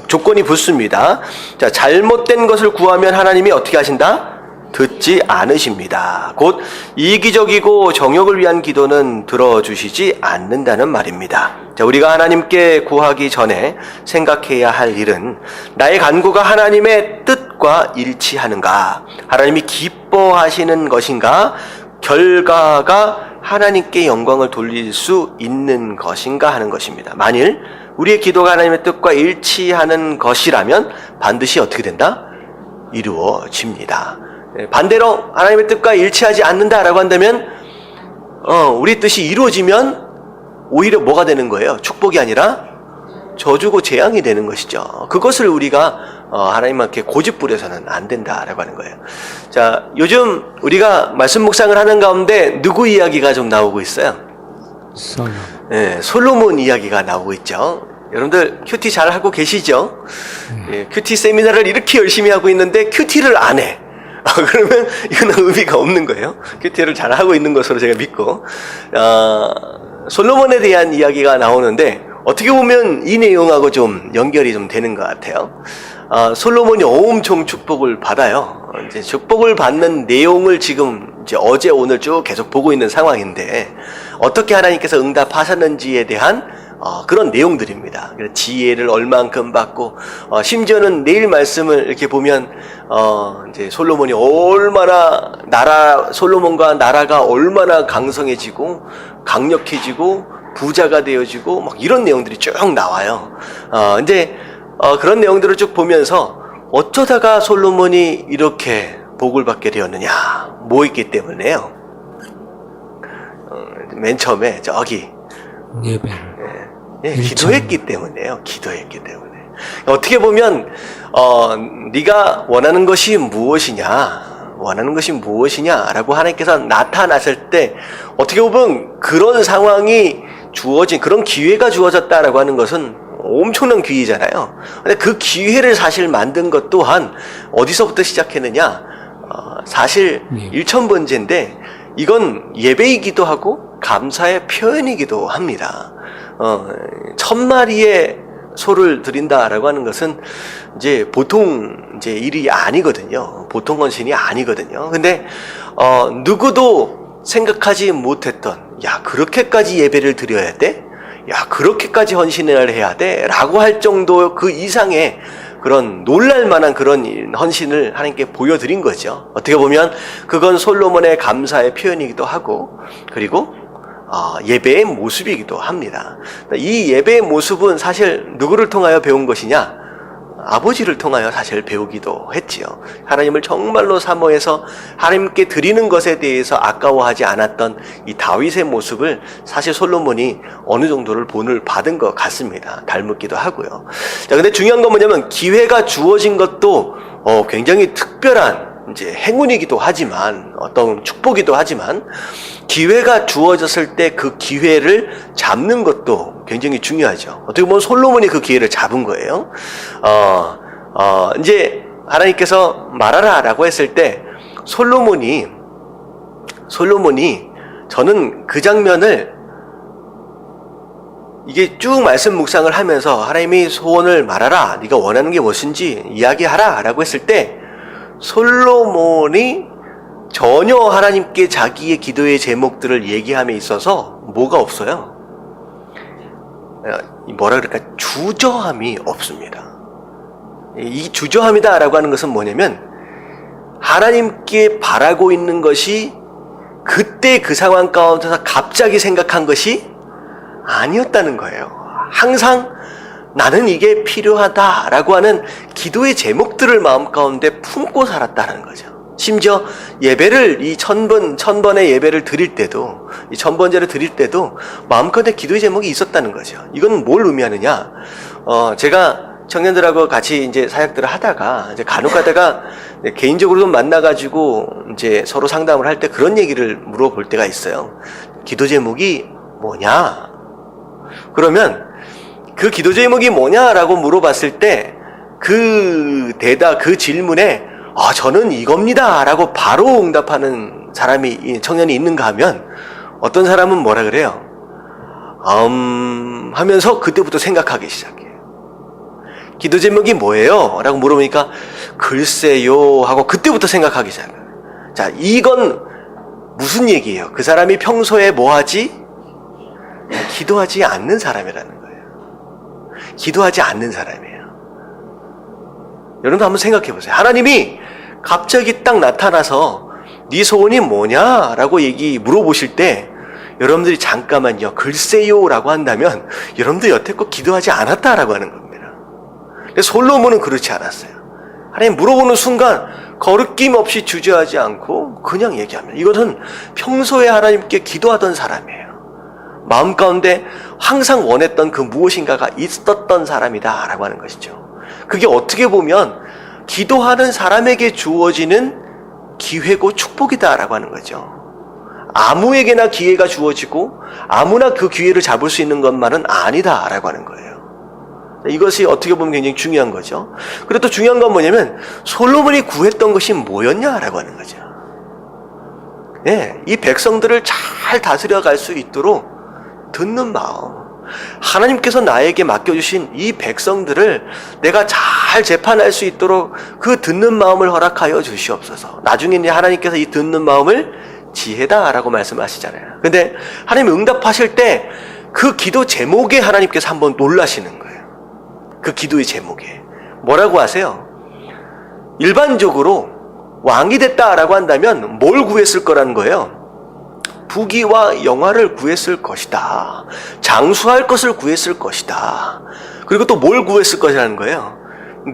조건이 붙습니다. 자, 잘못된 것을 구하면 하나님이 어떻게 하신다? 듣지 않으십니다. 곧 이기적이고 정욕을 위한 기도는 들어주시지 않는다는 말입니다. 자, 우리가 하나님께 구하기 전에 생각해야 할 일은 나의 간구가 하나님의 뜻과 일치하는가? 하나님이 기뻐하시는 것인가? 결과가 하나님께 영광을 돌릴 수 있는 것인가 하는 것입니다. 만일 우리의 기도가 하나님의 뜻과 일치하는 것이라면 반드시 어떻게 된다? 이루어집니다. 반대로 하나님의 뜻과 일치하지 않는다라고 한다면 우리 뜻이 이루어지면 오히려 뭐가 되는 거예요? 축복이 아니라 저주고 재앙이 되는 것이죠. 그것을 우리가 하나님께 고집 부려서는 안 된다라고 하는 거예요. 자, 요즘 우리가 말씀 묵상을 하는 가운데 누구 이야기가 좀 나오고 있어요? 솔로몬 이야기가 나오고 있죠. 여러분들 큐티 잘 하고 계시죠? 큐티 세미나를 이렇게 열심히 하고 있는데 큐티를 안 해. 그러면 이건 의미가 없는 거예요. 큐티를 잘 하고 있는 것으로 제가 믿고, 솔로몬에 대한 이야기가 나오는데 어떻게 보면 이 내용하고 좀 연결이 좀 되는 것 같아요. 솔로몬이 엄청 축복을 받아요. 이제 축복을 받는 내용을 지금 이제 어제 오늘 쭉 계속 보고 있는 상황인데 어떻게 하나님께서 응답하셨는지에 대한 그런 내용들입니다. 지혜를 얼만큼 받고, 심지어는 내일 말씀을 이렇게 보면, 이제 솔로몬이 솔로몬과 나라가 얼마나 강성해지고, 강력해지고, 부자가 되어지고, 막 이런 내용들이 쭉 나와요. 이제, 그런 내용들을 쭉 보면서, 어쩌다가 솔로몬이 이렇게 복을 받게 되었느냐, 뭐 있기 때문에요. 맨 처음에, 기도했기 때문에요. 기도했기 때문에. 어떻게 보면 네가 원하는 것이 무엇이냐라고 하나님께서 나타났을 때 어떻게 보면 그런 상황이 그런 기회가 주어졌다라고 하는 것은 엄청난 기회잖아요. 근데 그 기회를 사실 만든 것 또한 어디서부터 시작했느냐? 사실 일천번제인데 이건 예배이기도 하고 감사의 표현이기도 합니다. 1000마리의 소를 드린다라고 하는 것은 이제 보통 일이 아니거든요. 보통 헌신이 아니거든요. 근데 누구도 생각하지 못했던, 야, 그렇게까지 예배를 드려야 돼? 야, 그렇게까지 헌신을 해야 돼? 라고 할 정도 그 이상의 그런 놀랄만한 그런 헌신을 하나님께 보여드린 거죠. 어떻게 보면 그건 솔로몬의 감사의 표현이기도 하고, 그리고 예배의 모습이기도 합니다. 이 예배의 모습은 사실 누구를 통하여 배운 것이냐? 아버지를 통하여 사실 배우기도 했지요. 하나님을 정말로 사모해서 하나님께 드리는 것에 대해서 아까워하지 않았던 이 다윗의 모습을 사실 솔로몬이 어느 정도를 본을 받은 것 같습니다. 닮았기도 하고요. 자, 근데 중요한 건 뭐냐면 기회가 주어진 것도 굉장히 특별한 이제 행운이기도 하지만, 어떤 축복이기도 하지만, 기회가 주어졌을 때 그 기회를 잡는 것도 굉장히 중요하죠. 어떻게 보면 솔로몬이 그 기회를 잡은 거예요. 이제 하나님께서 말하라라고 했을 때 솔로몬이 저는 그 장면을 이게 쭉 말씀 묵상을 하면서 하나님이 소원을 말하라, 네가 원하는 게 무엇인지 이야기하라 라고 했을 때 솔로몬이 전혀 하나님께 자기의 기도의 제목들을 얘기함에 있어서 뭐가 없어요? 뭐라 그럴까? 주저함이 없습니다. 이 주저함이다라고 하는 것은 뭐냐면 하나님께 바라고 있는 것이 그때 그 상황 가운데서 갑자기 생각한 것이 아니었다는 거예요. 항상 나는 이게 필요하다라고 하는 기도의 제목들을 마음 가운데 품고 살았다는 거죠. 심지어 예배를 이 천번의 예배를 드릴 때도 이 천번제를 드릴 때도 마음가운데 기도의 제목이 있었다는 거죠. 이건 뭘 의미하느냐? 제가 청년들하고 같이 이제 사역들을 하다가 이제 간혹 가다가 개인적으로 좀 만나가지고 이제 서로 상담을 할 때 그런 얘기를 물어볼 때가 있어요. 기도 제목이 뭐냐? 그러면 그 기도 제목이 뭐냐라고 물어봤을 때 그 질문에 저는 이겁니다 라고 바로 응답하는 사람이, 청년이 있는가 하면 어떤 사람은 뭐라 그래요? 하면서 그때부터 생각하기 시작해요. 기도 제목이 뭐예요? 라고 물어보니까 글쎄요 하고 그때부터 생각하기 시작해요. 자, 이건 무슨 얘기예요? 그 사람이 평소에 뭐 하지? 기도하지 않는 사람이라는 거예요. 기도하지 않는 사람이에요. 여러분도 한번 생각해 보세요. 하나님이 갑자기 딱 나타나서 네 소원이 뭐냐? 라고 물어보실 때 여러분들이 잠깐만요, 글쎄요 라고 한다면 여러분들 여태껏 기도하지 않았다라고 하는 겁니다. 근데 솔로몬은 그렇지 않았어요. 하나님 물어보는 순간 거리낌 없이 주저하지 않고 그냥 얘기합니다. 이것은 평소에 하나님께 기도하던 사람이에요. 마음 가운데 항상 원했던 그 무엇인가가 있었던 사람이다 라고 하는 것이죠. 그게 어떻게 보면 기도하는 사람에게 주어지는 기회고 축복이다 라고 하는 거죠. 아무에게나 기회가 주어지고 아무나 그 기회를 잡을 수 있는 것만은 아니다 라고 하는 거예요. 이것이 어떻게 보면 굉장히 중요한 거죠. 그리고 또 중요한 건 뭐냐면 솔로몬이 구했던 것이 뭐였냐라고 하는 거죠. 이 백성들을 잘 다스려갈 수 있도록 듣는 마음, 하나님께서 나에게 맡겨주신 이 백성들을 내가 잘 재판할 수 있도록 그 듣는 마음을 허락하여 주시옵소서. 나중에 하나님께서 이 듣는 마음을 지혜다라고 말씀하시잖아요. 근데 하나님이 응답하실 때 그 기도 제목에 하나님께서 한번 놀라시는 거예요. 그 기도의 제목에 뭐라고 하세요? 일반적으로 왕이 됐다라고 한다면 뭘 구했을 거라는 거예요? 부귀와 영화를 구했을 것이다. 장수할 것을 구했을 것이다. 그리고 또 뭘 구했을 것이라는 거예요?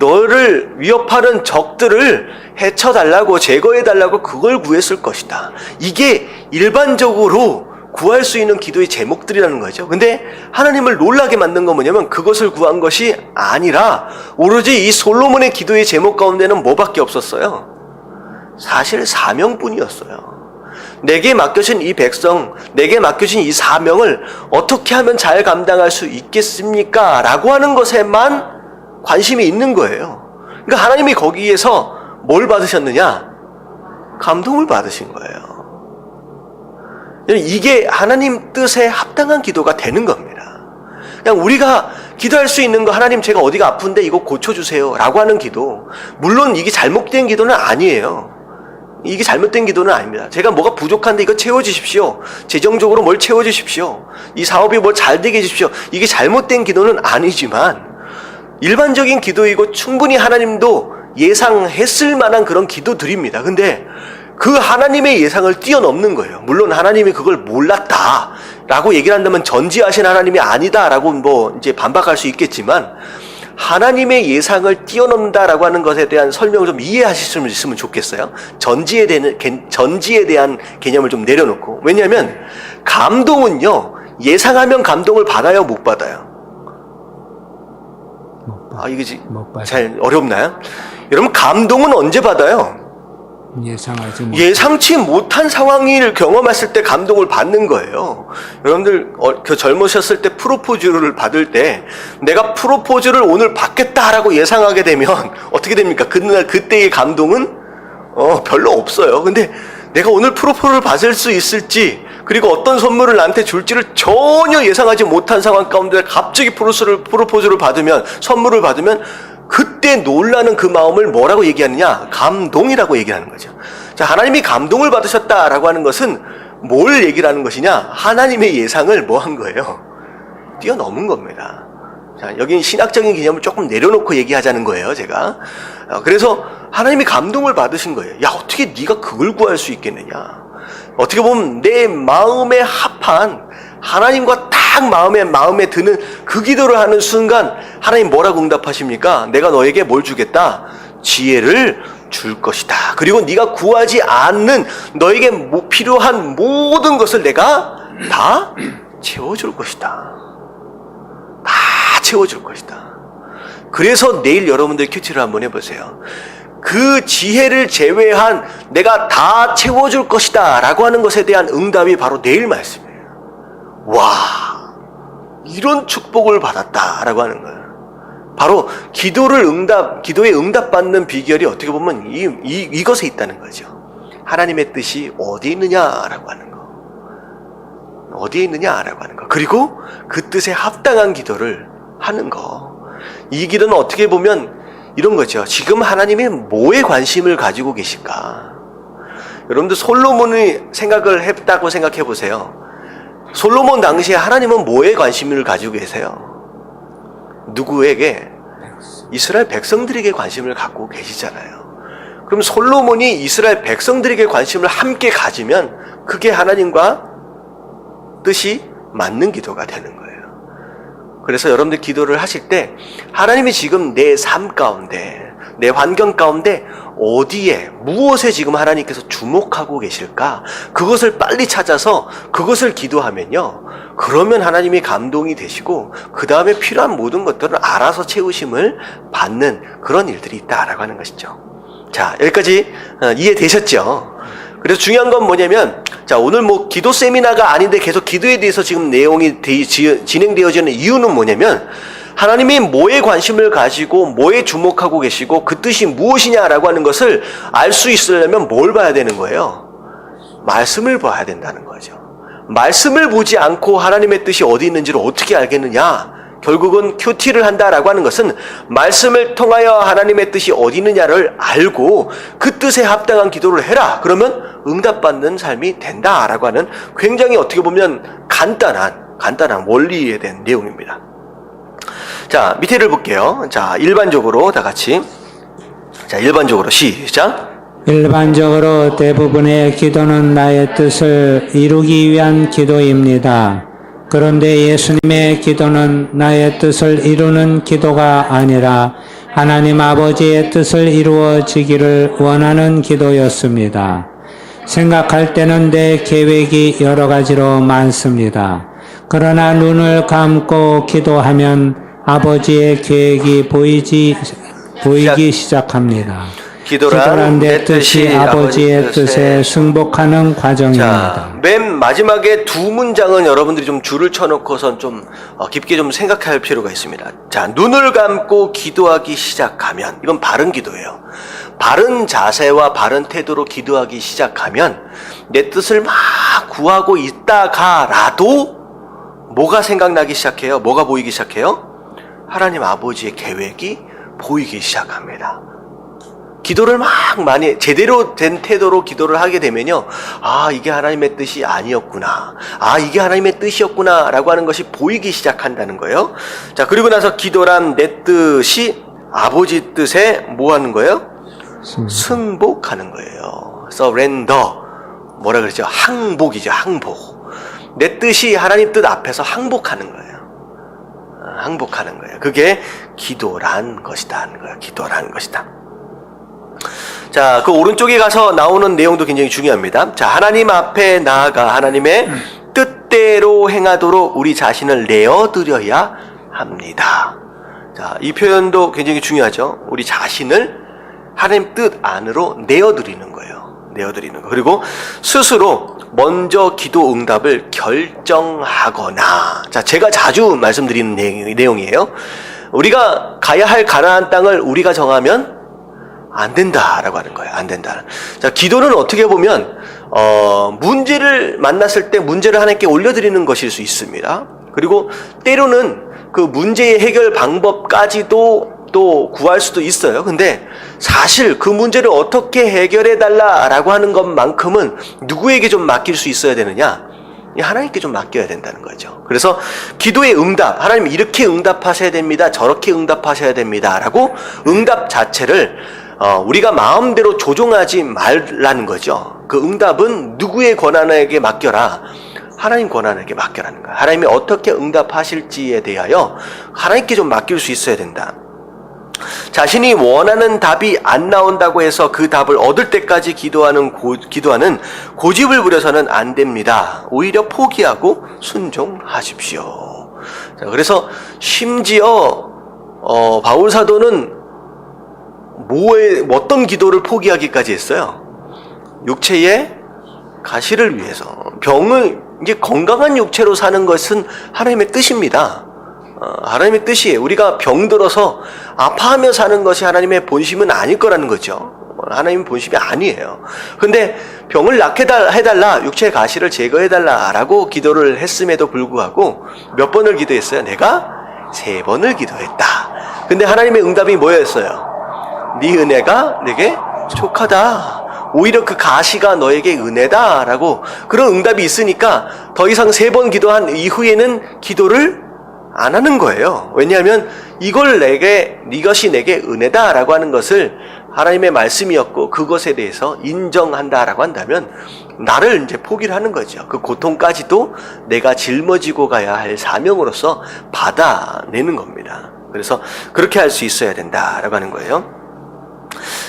너를 위협하는 적들을 해쳐달라고, 제거해달라고 그걸 구했을 것이다. 이게 일반적으로 구할 수 있는 기도의 제목들이라는 거죠. 근데 하나님을 놀라게 만든 건 뭐냐면 그것을 구한 것이 아니라 오로지 이 솔로몬의 기도의 제목 가운데는 뭐밖에 없었어요? 사실 사명뿐이었어요. 내게 맡겨진 이 백성, 내게 맡겨진 이 사명을 어떻게 하면 잘 감당할 수 있겠습니까? 라고 하는 것에만 관심이 있는 거예요. 그러니까 하나님이 거기에서 뭘 받으셨느냐? 감동을 받으신 거예요. 이게 하나님 뜻에 합당한 기도가 되는 겁니다. 그냥 우리가 기도할 수 있는 거, 하나님 제가 어디가 아픈데 이거 고쳐주세요 라고 하는 기도, 물론 이게 잘못된 기도는 아니에요. 이게 잘못된 기도는 아닙니다. 제가 뭐가 부족한데 이거 채워주십시오. 재정적으로 뭘 채워주십시오. 이 사업이 뭘 잘 되게 해주십시오. 이게 잘못된 기도는 아니지만 일반적인 기도이고 충분히 하나님도 예상했을 만한 그런 기도들입니다. 근데 그 하나님의 예상을 뛰어넘는 거예요. 물론 하나님이 그걸 몰랐다 라고 얘기를 한다면 전지하신 하나님이 아니다 라고 이제 반박할 수 있겠지만 하나님의 예상을 뛰어넘는다라고 하는 것에 대한 설명을 좀 이해하셨으면 좋겠어요. 전지에 대한 개념을 좀 내려놓고. 왜냐하면 감동은요, 예상하면 감동을 받아요, 못 받아요? 이게 잘 어렵나요? 여러분, 감동은 언제 받아요? 예상치 못한 상황을 경험했을 때 감동을 받는 거예요. 여러분들 젊으셨을 때 프로포즈를 받을 때 내가 프로포즈를 오늘 받겠다라고 예상하게 되면 어떻게 됩니까? 그때의 감동은 별로 없어요. 근데 내가 오늘 프로포즈를 받을 수 있을지, 그리고 어떤 선물을 나한테 줄지를 전혀 예상하지 못한 상황 가운데 갑자기 프로포즈를 받으면, 선물을 받으면 그때 놀라는 그 마음을 뭐라고 얘기하느냐? 감동이라고 얘기하는 거죠. 자, 하나님이 감동을 받으셨다라고 하는 것은 뭘 얘기를 하는 것이냐? 하나님의 예상을 뭐 한 거예요? 뛰어넘은 겁니다. 자, 여긴 신학적인 개념을 조금 내려놓고 얘기하자는 거예요, 제가. 그래서 하나님이 감동을 받으신 거예요. 야, 어떻게 네가 그걸 구할 수 있겠느냐? 어떻게 보면 내 마음에 합한 하나님과 딱 마음에 드는 그 기도를 하는 순간 하나님 뭐라고 응답하십니까? 내가 너에게 뭘 주겠다? 지혜를 줄 것이다. 그리고 네가 구하지 않는 너에게 필요한 모든 것을 내가 다 채워줄 것이다. 다 채워줄 것이다. 그래서 내일 여러분들 큐티를 한번 해보세요. 그 지혜를 제외한 내가 다 채워줄 것이다 라고 하는 것에 대한 응답이 바로 내일 말씀이에요. 와, 이런 축복을 받았다 라고 하는 거예요. 바로 기도에 응답받는 비결이 어떻게 보면 이것에 있다는 거죠. 하나님의 뜻이 어디에 있느냐라고 하는 거. 어디에 있느냐라고 하는 거. 그리고 그 뜻에 합당한 기도를 하는 거. 이 길은 어떻게 보면 이런 거죠. 지금 하나님이 뭐에 관심을 가지고 계실까? 여러분들 솔로몬이 생각을 했다고 생각해 보세요. 솔로몬 당시에 하나님은 뭐에 관심을 가지고 계세요? 누구에게? 이스라엘 백성들에게 관심을 갖고 계시잖아요. 그럼 솔로몬이 이스라엘 백성들에게 관심을 함께 가지면 그게 하나님과 뜻이 맞는 기도가 되는 거예요. 그래서 여러분들 기도를 하실 때 하나님이 지금 내 삶 가운데, 내 환경 가운데 어디에, 무엇에 지금 하나님께서 주목하고 계실까? 그것을 빨리 찾아서 그것을 기도하면요. 그러면 하나님이 감동이 되시고 그 다음에 필요한 모든 것들을 알아서 채우심을 받는 그런 일들이 있다라고 하는 것이죠. 자, 여기까지 이해되셨죠? 그래서 중요한 건 뭐냐면, 자, 오늘 뭐 기도 세미나가 아닌데 계속 기도에 대해서 지금 내용이 진행되어지는 이유는 뭐냐면, 하나님이 뭐에 관심을 가지고 뭐에 주목하고 계시고 그 뜻이 무엇이냐라고 하는 것을 알 수 있으려면 뭘 봐야 되는 거예요? 말씀을 봐야 된다는 거죠. 말씀을 보지 않고 하나님의 뜻이 어디 있는지를 어떻게 알겠느냐? 결국은 큐티를 한다라고 하는 것은 말씀을 통하여 하나님의 뜻이 어디 있느냐를 알고 그 뜻에 합당한 기도를 해라. 그러면 응답받는 삶이 된다라고 하는 굉장히 어떻게 보면 간단한 원리에 대한 내용입니다. 자, 밑에를 볼게요. 자, 일반적으로 다 같이. 자, 일반적으로 시작. 일반적으로 대부분의 기도는 나의 뜻을 이루기 위한 기도입니다. 그런데 예수님의 기도는 나의 뜻을 이루는 기도가 아니라 하나님 아버지의 뜻을 이루어지기를 원하는 기도였습니다. 생각할 때는 내 계획이 여러 가지로 많습니다. 그러나 눈을 감고 기도하면 아버지의 계획이 보이기 시작합니다. 기도란 내 뜻이 아버지의 뜻에 승복하는 과정입니다. 자, 맨 마지막에 두 문장은 여러분들이 좀 줄을 쳐놓고선 좀 깊게 좀 생각할 필요가 있습니다. 자, 눈을 감고 기도하기 시작하면, 이건 바른 기도예요. 바른 자세와 바른 태도로 기도하기 시작하면 내 뜻을 막 구하고 있다가라도 뭐가 생각나기 시작해요? 뭐가 보이기 시작해요? 하나님 아버지의 계획이 보이기 시작합니다. 기도를 막 많이 제대로 된 태도로 기도를 하게 되면요, 아, 이게 하나님의 뜻이 아니었구나, 아, 이게 하나님의 뜻이었구나 라고 하는 것이 보이기 시작한다는 거예요. 자, 그리고 나서 기도란 내 뜻이 아버지 뜻에 뭐 하는 거예요? 승복하는 거예요. surrender, 뭐라 그러죠? 항복이죠. 항복. 내 뜻이 하나님 뜻 앞에서 항복하는 거예요. 항복하는 거예요. 그게 기도란 것이다 하는 거예요. 기도란 것이다. 자, 그 오른쪽에 가서 나오는 내용도 굉장히 중요합니다. 자, 하나님 앞에 나아가 하나님의 뜻대로 행하도록 우리 자신을 내어드려야 합니다. 자, 이 표현도 굉장히 중요하죠. 우리 자신을 하나님 뜻 안으로 내어드리는 거예요. 내어드리는 거. 그리고 스스로 먼저 기도 응답을 결정하거나, 자, 제가 자주 말씀드리는 내용이에요. 우리가 가야 할 가나안 땅을 우리가 정하면 안 된다라고 하는 거예요. 안 된다. 자, 기도는 어떻게 보면 문제를 만났을 때 문제를 하나님께 올려드리는 것일 수 있습니다. 그리고 때로는 그 문제의 해결 방법까지도 또 구할 수도 있어요. 근데 사실 그 문제를 어떻게 해결해 달라라고 하는 것만큼은 누구에게 좀 맡길 수 있어야 되느냐? 하나님께 좀 맡겨야 된다는 거죠. 그래서 기도의 응답, 하나님 이렇게 응답하셔야 됩니다. 저렇게 응답하셔야 됩니다. 라고 응답 자체를 우리가 마음대로 조종하지 말라는 거죠. 그 응답은 누구의 권한에게 맡겨라? 하나님 권한에게 맡겨라는 거야. 하나님이 어떻게 응답하실지에 대하여 하나님께 좀 맡길 수 있어야 된다. 자신이 원하는 답이 안 나온다고 해서 그 답을 얻을 때까지 기도하는 고집을 부려서는 안 됩니다. 오히려 포기하고 순종하십시오. 자, 그래서 심지어 바울 사도는 어떤 기도를 포기하기까지 했어요? 육체의 가시를 위해서. 이제 건강한 육체로 사는 것은 하나님의 뜻입니다. 하나님의 뜻이에요. 우리가 병들어서 아파하며 사는 것이 하나님의 본심은 아닐 거라는 거죠. 하나님의 본심이 아니에요. 근데 병을 낫게 해달라, 육체의 가시를 제거해달라 라고 기도를 했음에도 불구하고 몇 번을 기도했어요? 내가 3번을 기도했다. 근데 하나님의 응답이 뭐였어요? 네 은혜가 내게 족하다. 오히려 그 가시가 너에게 은혜다 라고 그런 응답이 있으니까 더 이상 3번 기도한 이후에는 기도를 안 하는 거예요. 왜냐하면 이것이 내게 은혜다라고 하는 것을 하나님의 말씀이었고 그것에 대해서 인정한다라고 한다면 나를 이제 포기를 하는 거죠. 그 고통까지도 내가 짊어지고 가야 할 사명으로서 받아내는 겁니다. 그래서 그렇게 할 수 있어야 된다라고 하는 거예요.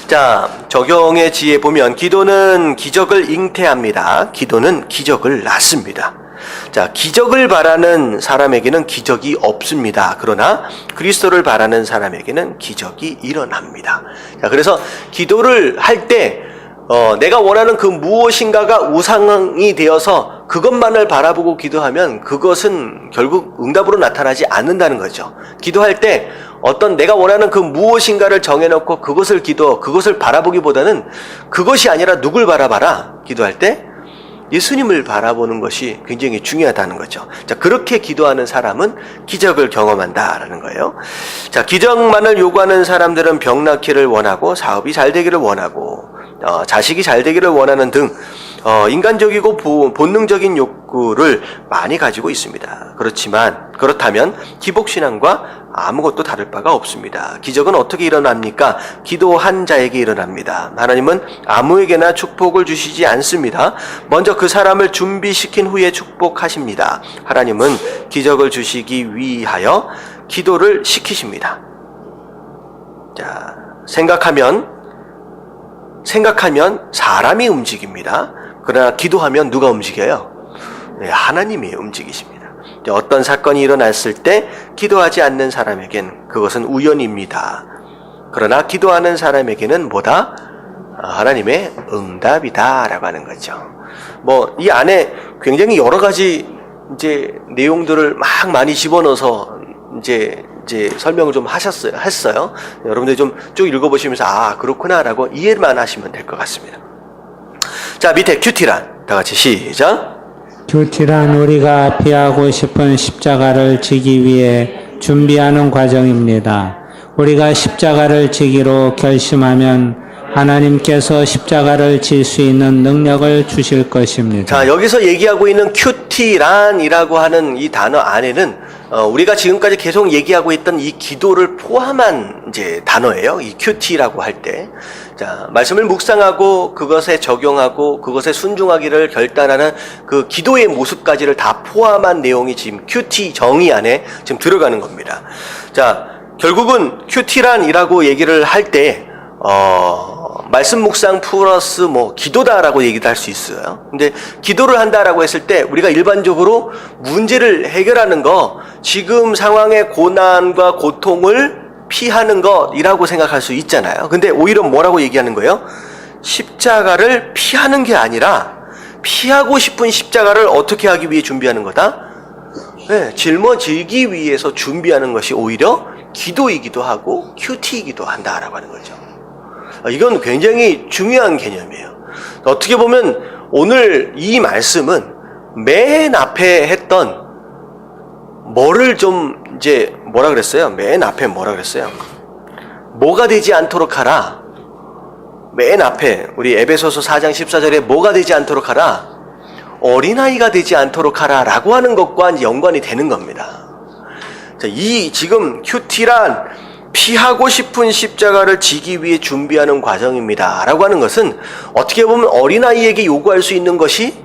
자, 적용의 지혜 보면 기도는 기적을 잉태합니다. 기도는 기적을 낳습니다. 자, 기적을 바라는 사람에게는 기적이 없습니다. 그러나 그리스도를 바라는 사람에게는 기적이 일어납니다. 자, 그래서 기도를 할 때 내가 원하는 그 무엇인가가 우상이 되어서 그것만을 바라보고 기도하면 그것은 결국 응답으로 나타나지 않는다는 거죠. 기도할 때 어떤 내가 원하는 그 무엇인가를 정해놓고 그것을 바라보기보다는 그것이 아니라 누굴 바라봐라. 기도할 때 예수님을 바라보는 것이 굉장히 중요하다는 거죠. 자, 그렇게 기도하는 사람은 기적을 경험한다라는 거예요. 자, 기적만을 요구하는 사람들은 병 낫기를 원하고 사업이 잘 되기를 원하고 자식이 잘 되기를 원하는 등 인간적이고 본능적인 욕구를 많이 가지고 있습니다. 그렇다면 기복신앙과 아무것도 다를 바가 없습니다. 기적은 어떻게 일어납니까? 기도한 자에게 일어납니다. 하나님은 아무에게나 축복을 주시지 않습니다. 먼저 그 사람을 준비시킨 후에 축복하십니다. 하나님은 기적을 주시기 위하여 기도를 시키십니다. 자, 생각하면 사람이 움직입니다. 그러나 기도하면 누가 움직여요? 네, 하나님이 움직이십니다. 어떤 사건이 일어났을 때 기도하지 않는 사람에겐 그것은 우연입니다. 그러나 기도하는 사람에게는 뭐다? 하나님의 응답이다라고 하는 거죠. 이 안에 굉장히 여러 가지 이제 내용들을 막 많이 집어넣어서 이제 설명을 좀 했어요. 여러분들 좀 쭉 읽어보시면서 그렇구나라고 이해만 하시면 될 것 같습니다. 자, 밑에 큐티란 다 같이 시작. 큐티란 우리가 피하고 싶은 십자가를 지기 위해 준비하는 과정입니다. 우리가 십자가를 지기로 결심하면 하나님께서 십자가를 질 수 있는 능력을 주실 것입니다. 자, 여기서 얘기하고 있는 큐티란이라고 하는 이 단어 안에는 우리가 지금까지 계속 얘기하고 있던 이 기도를 포함한 이제 단어예요. 이 큐티라고 할 때. 자, 말씀을 묵상하고 그것에 적용하고 그것에 순종하기를 결단하는 그 기도의 모습까지를 다 포함한 내용이 지금 큐티 정의 안에 지금 들어가는 겁니다. 자, 결국은 큐티란이라고 얘기를 할 때 말씀 묵상 플러스 기도다라고 얘기도 할 수 있어요. 근데 기도를 한다라고 했을 때 우리가 일반적으로 문제를 해결하는 거, 지금 상황의 고난과 고통을 피하는 것이라고 생각할 수 있잖아요. 근데 오히려 뭐라고 얘기하는 거예요? 십자가를 피하는 게 아니라 피하고 싶은 십자가를 어떻게 하기 위해 준비하는 거다? 네, 짊어지기 위해서 준비하는 것이 오히려 기도이기도 하고 큐티이기도 한다라고 하는 거죠. 이건 굉장히 중요한 개념이에요. 어떻게 보면 오늘 이 말씀은 맨 앞에 했던 뭐를 좀 이제 뭐라 그랬어요? 맨 앞에 뭐라 그랬어요? 뭐가 되지 않도록 하라. 맨 앞에 우리 에베소서 4장 14절에 뭐가 되지 않도록 하라. 어린아이가 되지 않도록 하라 라고 하는 것과 연관이 되는 겁니다. 자, 이 지금 큐티란 피하고 싶은 십자가를 지기 위해 준비하는 과정입니다 라고 하는 것은 어떻게 보면 어린아이에게 요구할 수 있는 것이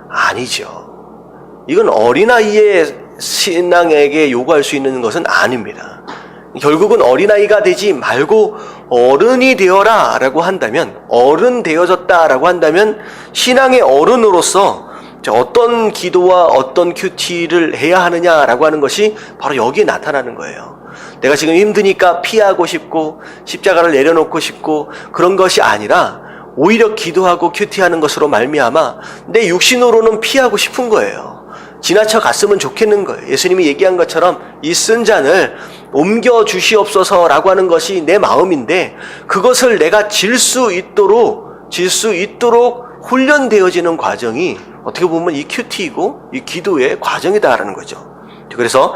아니죠. 이건 어린아이의 신앙에게 요구할 수 있는 것은 아닙니다. 결국은 어린아이가 되지 말고 어른이 되어라 라고 한다면, 어른 되어졌다 라고 한다면 신앙의 어른으로서 어떤 기도와 어떤 큐티를 해야 하느냐라고 하는 것이 바로 여기에 나타나는 거예요. 내가 지금 힘드니까 피하고 싶고 십자가를 내려놓고 싶고 그런 것이 아니라 오히려 기도하고 큐티하는 것으로 말미암아 내 육신으로는 피하고 싶은 거예요. 지나쳐 갔으면 좋겠는 거예요. 예수님이 얘기한 것처럼 이 쓴 잔을 옮겨 주시옵소서라고 하는 것이 내 마음인데 그것을 내가 질 수 있도록 훈련되어지는 과정이 어떻게 보면 이 큐티이고 이 기도의 과정이다라는 거죠. 그래서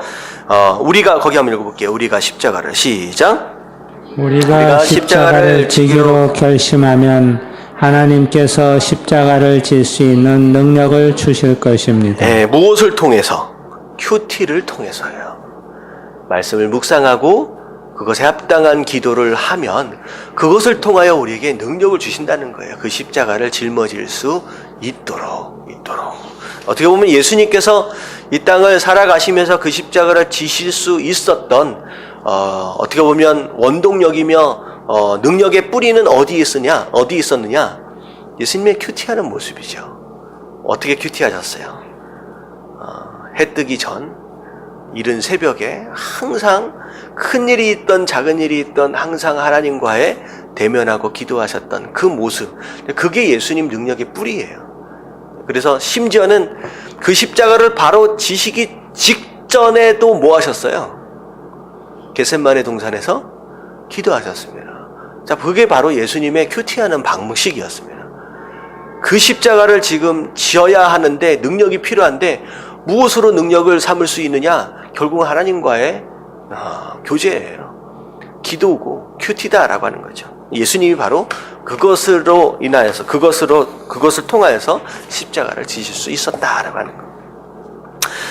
우리가 거기 한번 읽어볼게요. 우리가 십자가를 시작. 우리가 십자가를 지기로 결심하면 하나님께서 십자가를 질 수 있는 능력을 주실 것입니다. 네, 무엇을 통해서? 큐티를 통해서요. 말씀을 묵상하고 그것에 합당한 기도를 하면 그것을 통하여 우리에게 능력을 주신다는 거예요. 그 십자가를 짊어질 수 있도록. 어떻게 보면 예수님께서 이 땅을 살아가시면서 그 십자가를 지실 수 있었던 어떻게 보면 원동력이며 능력의 뿌리는 어디 있었느냐? 예수님의 큐티하는 모습이죠. 어떻게 큐티하셨어요? 해 뜨기 전 이른 새벽에 항상 큰 일이 있던 작은 일이 있던 항상 하나님과의 대면하고 기도하셨던 그 모습, 그게 예수님 능력의 뿌리예요. 그래서 심지어는 그 십자가를 바로 지시기 직전에도 뭐 하셨어요? 겟셋마네 동산에서 기도하셨습니다. 자, 그게 바로 예수님의 큐티하는 방식이었습니다. 그 십자가를 지금 지어야 하는데 능력이 필요한데 무엇으로 능력을 삼을 수 있느냐? 결국은 하나님과의 교제예요. 기도고 큐티다라고 하는 거죠. 예수님이 바로 그것으로 인하여서 그것을 통하여서 십자가를 지실 수 있었다라고 하는 거.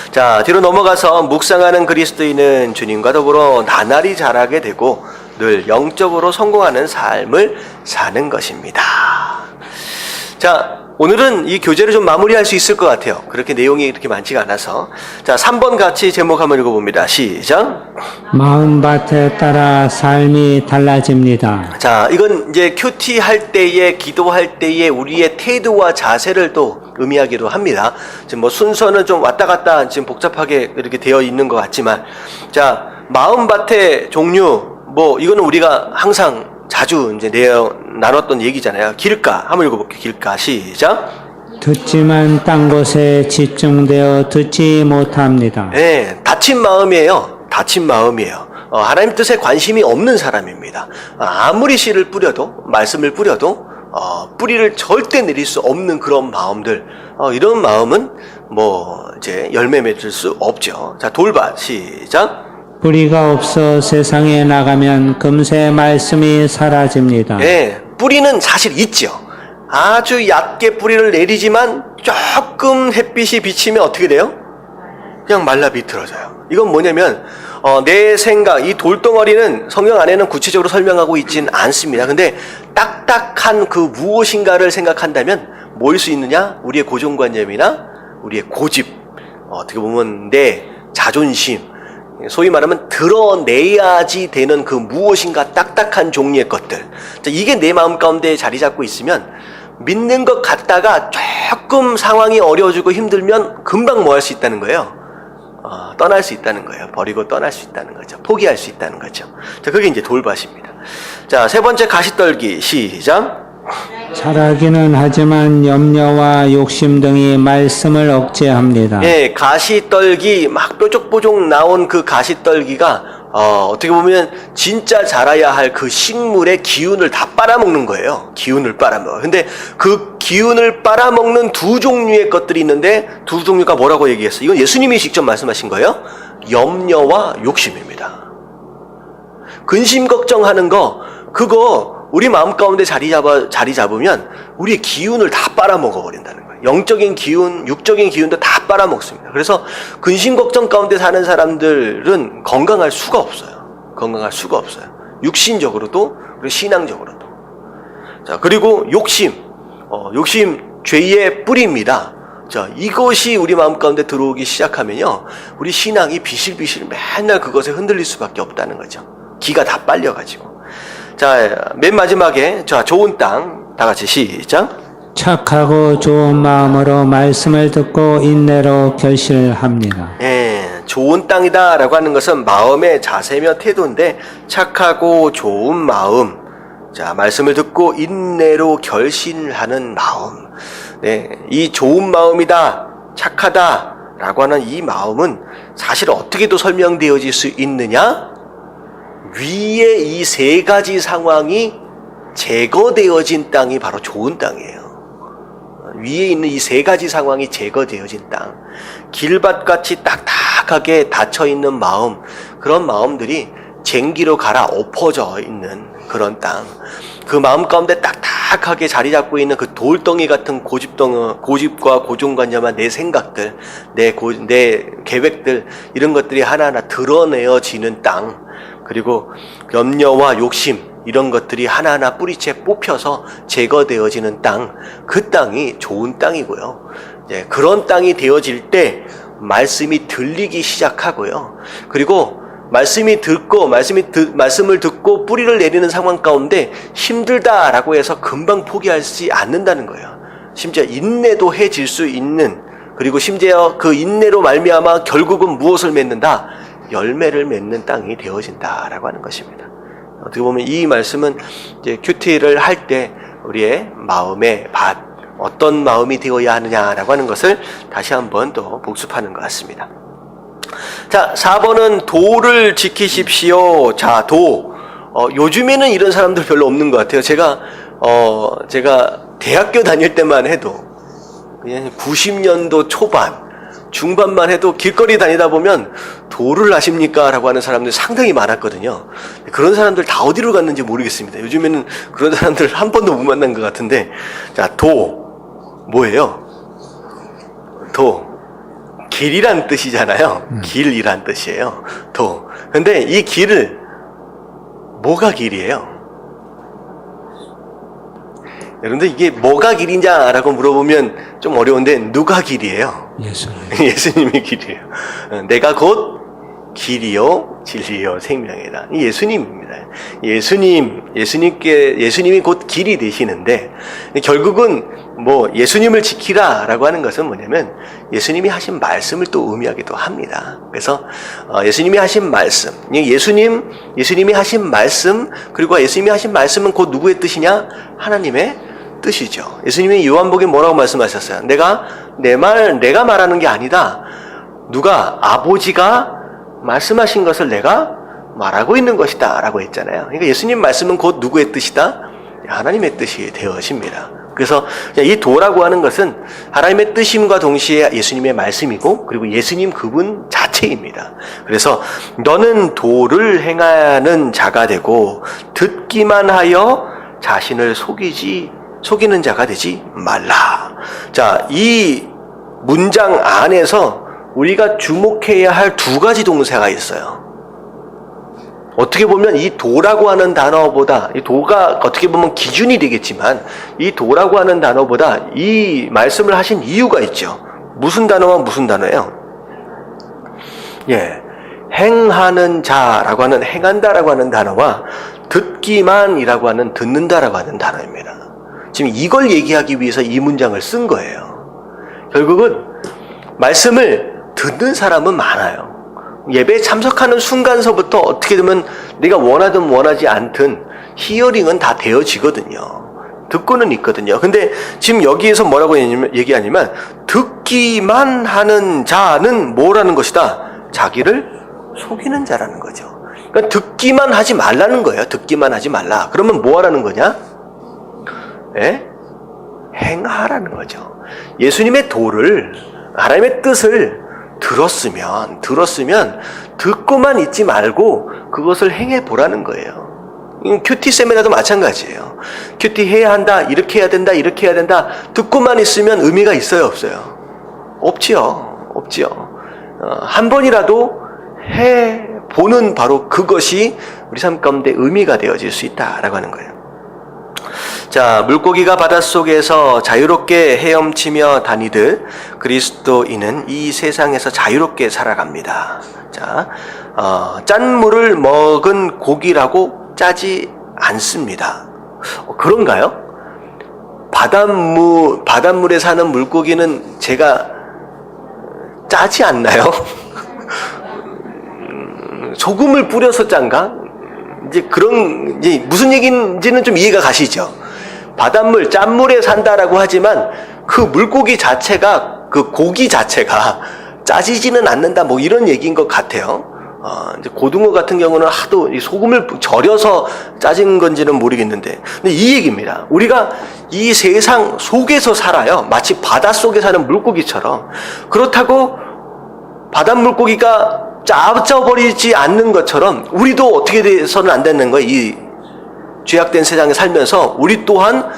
자, 뒤로 넘어가서 묵상하는 그리스도인은 주님과 더불어 나날이 자라게 되고 늘 영적으로 성공하는 삶을 사는 것입니다. 자, 오늘은 이 교재를 좀 마무리할 수 있을 것 같아요. 그렇게 내용이 그렇게 많지가 않아서. 자, 3번 같이 제목 한번 읽어봅니다. 시작. 마음밭에 따라 삶이 달라집니다. 자, 이건 이제 큐티 할 때에, 기도할 때에 우리의 태도와 자세를 또 의미하기도 합니다. 지금 뭐 순서는 좀 왔다 갔다 지금 복잡하게 이렇게 되어 있는 것 같지만, 자, 마음밭의 종류, 뭐 이거는 우리가 항상 자주 이제 나눴던 얘기잖아요. 길가 한번 읽어볼게요. 길가 시작. 듣지만 딴 곳에 집중되어 듣지 못합니다. 네, 닫힌 마음이에요. 하나님 뜻에 관심이 없는 사람입니다. 아무리 씨를 뿌려도 말씀을 뿌려도 뿌리를 절대 내릴 수 없는 그런 마음들. 이런 마음은 뭐 이제 열매 맺을 수 없죠. 자, 돌밭 시작. 뿌리가 없어 세상에 나가면 금세 말씀이 사라집니다. 네, 뿌리는 사실 있죠. 아주 얕게 뿌리를 내리지만 조금 햇빛이 비치면 어떻게 돼요? 그냥 말라 비틀어져요. 이건 뭐냐면 내 생각, 이 돌덩어리는 성경 안에는 구체적으로 설명하고 있진 않습니다. 근데 딱딱한 그 무엇인가를 생각한다면 뭐일 수 있느냐? 우리의 고정관념이나 우리의 고집, 어떻게 보면 내 자존심, 소위 말하면 드러내야지 되는 그 무엇인가 딱딱한 종류의 것들. 자, 이게 내 마음 가운데 자리 잡고 있으면 믿는 것 같다가 조금 상황이 어려워지고 힘들면 금방 뭐 할 수 있다는 거예요? 떠날 수 있다는 거예요. 버리고 떠날 수 있다는 거죠. 포기할 수 있다는 거죠. 자, 그게 이제 돌밭입니다. 자, 세 번째 가시떨기 시작. 자라기는 하지만 염려와 욕심 등이 말씀을 억제합니다. 예, 가시떨기 막 뾰족뾰족 나온 그 가시떨기가 어떻게 보면 진짜 자라야 할 그 식물의 기운을 다 빨아먹는 거예요. 기운을 빨아먹어. 근데 그 기운을 빨아먹는 두 종류의 것들이 있는데 두 종류가 뭐라고 얘기했어요? 이건 예수님이 직접 말씀하신 거예요. 염려와 욕심입니다. 근심 걱정하는 거, 그거 우리 마음 가운데 자리 잡으면 우리의 기운을 다 빨아먹어 버린다는 거예요. 영적인 기운, 육적인 기운도 다 빨아먹습니다. 그래서 근심 걱정 가운데 사는 사람들은 건강할 수가 없어요. 건강할 수가 없어요. 육신적으로도 그리고 신앙적으로도. 자, 그리고 욕심. 욕심 죄의 뿌리입니다. 자, 이것이 우리 마음 가운데 들어오기 시작하면요, 우리 신앙이 비실비실 맨날 그것에 흔들릴 수밖에 없다는 거죠. 기가 다 빨려가지고. 자, 맨 마지막에, 자, 좋은 땅, 다 같이 시작. 착하고 좋은 마음으로 말씀을 듣고 인내로 결실합니다. 예, 좋은 땅이다라고 하는 것은 마음의 자세며 태도인데, 착하고 좋은 마음, 자, 말씀을 듣고 인내로 결신하는 마음. 네, 이 좋은 마음이다, 착하다라고 하는 이 마음은 사실 어떻게도 설명되어질 수 있느냐? 위에 이 세 가지 상황이 제거되어진 땅이 바로 좋은 땅이에요. 위에 있는 이 세 가지 상황이 제거되어진 땅. 길밭같이 딱딱하게 닫혀있는 마음, 그런 마음들이 쟁기로 갈아엎어져 있는 그런 땅. 그 마음 가운데 딱딱하게 자리 잡고 있는 그 돌덩이 같은 고집과 고정관념한 내 생각들, 내 계획들, 이런 것들이 하나하나 드러내어지는 땅. 그리고 염려와 욕심, 이런 것들이 하나하나 뿌리채 뽑혀서 제거되어지는 땅. 그 땅이 좋은 땅이고요. 그런 땅이 되어질 때 말씀이 들리기 시작하고요. 그리고 말씀을 듣고 뿌리를 내리는 상황 가운데 힘들다라고 해서 금방 포기하지 않는다는 거예요. 심지어 인내도 해질 수 있는, 그리고 심지어 그 인내로 말미암아 결국은 무엇을 맺는다? 열매를 맺는 땅이 되어진다라고 하는 것입니다. 어떻게 보면 이 말씀은 이제 큐티를 할 때 우리의 마음의 밭, 어떤 마음이 되어야 하느냐라고 하는 것을 다시 한번 또 복습하는 것 같습니다. 자, 4번은 도를 지키십시오. 자, 도. 요즘에는 이런 사람들 별로 없는 것 같아요. 제가 대학교 다닐 때만 해도, 그냥 90년도 초반, 중반만 해도 길거리 다니다 보면 도를 아십니까? 라고 하는 사람들 상당히 많았거든요. 그런 사람들 다 어디로 갔는지 모르겠습니다. 요즘에는 그런 사람들 한 번도 못 만난 것 같은데, 자, 도. 뭐예요? 도. 길이란 뜻이잖아요. 길이란 뜻이에요. 도. 근데 이 길을, 뭐가 길이에요? 여러분들, 이게 뭐가 길이냐라고 물어보면 좀 어려운데, 누가 길이에요? 예수님. 예수님이 길이에요. 내가 곧 길이요 진리요 생명이다. 예수님입니다. 예수님이 곧 길이 되시는데, 결국은 뭐 예수님을 지키라라고 하는 것은 뭐냐면 예수님이 하신 말씀을 또 의미하기도 합니다. 그래서 예수님이 하신 말씀, 예수님이 하신 말씀, 그리고 예수님이 하신 말씀은 곧 누구의 뜻이냐? 하나님의 뜻이죠. 예수님이 요한복음에 뭐라고 말씀하셨어요? 내가 말하는 게 아니다. 누가? 아버지가 말씀하신 것을 내가 말하고 있는 것이다 라고 했잖아요. 그러니까 예수님 말씀은 곧 누구의 뜻이다? 하나님의 뜻이 되어집니다. 그래서 이 도라고 하는 것은 하나님의 뜻임과 동시에 예수님의 말씀이고, 그리고 예수님 그분 자체입니다. 그래서 너는 도를 행하는 자가 되고 듣기만 하여 자신을 속이는 자가 되지 말라. 자, 이 문장 안에서 우리가 주목해야 할 두 가지 동사가 있어요. 어떻게 보면 이 도라고 하는 단어보다, 이 도가 어떻게 보면 기준이 되겠지만, 이 도라고 하는 단어보다 이 말씀을 하신 이유가 있죠. 무슨 단어와 무슨 단어예요? 행하는 자라고 하는, 행한다라고 하는 단어와 듣기만이라고 하는, 듣는다라고 하는 단어입니다. 지금 이걸 얘기하기 위해서 이 문장을 쓴 거예요. 결국은 말씀을 듣는 사람은 많아요. 예배에 참석하는 순간서부터 어떻게 되면 내가 원하든 원하지 않든 히어링은 다 되어지거든요. 듣고는 있거든요. 근데 지금 여기에서 뭐라고 얘기하냐면 듣기만 하는 자는 뭐라는 것이다? 자기를 속이는 자라는 거죠. 그러니까 듣기만 하지 말라는 거예요. 듣기만 하지 말라. 그러면 뭐 하라는 거냐? 행하라는 거죠. 예수님의 도를, 하나님의 뜻을 들었으면 듣고만 있지 말고 그것을 행해 보라는 거예요. 큐티 세미나도 마찬가지예요. 큐티 해야 한다, 이렇게 해야 된다, 이렇게 해야 된다. 듣고만 있으면 의미가 있어요, 없어요? 없지요. 한 번이라도 해보는 바로 그것이 우리 삶 가운데 의미가 되어질 수 있다라고 하는 거예요. 자, 물고기가 바닷속에서 자유롭게 헤엄치며 다니듯 그리스도인은 이 세상에서 자유롭게 살아갑니다. 자, 짠 물을 먹은 고기라고 짜지 않습니다. 그런가요? 바닷물에 사는 물고기는 제가 짜지 않나요? 소금을 뿌려서 짠가? 이제 무슨 얘기인지는 좀 이해가 가시죠? 바닷물, 짠물에 산다라고 하지만 그 물고기 자체가, 그 고기 자체가 짜지지는 않는다, 뭐 이런 얘기인 것 같아요. 이제 고등어 같은 경우는 하도 이 소금을 절여서 짜진 건지는 모르겠는데, 근데 이 얘기입니다. 우리가 이 세상 속에서 살아요. 마치 바닷속에 사는 물고기처럼. 그렇다고 바닷물고기가 짜버리지 않는 것처럼 우리도 어떻게 돼서는 안 되는 거예요. 이 죄악된 세상에 살면서 우리 또한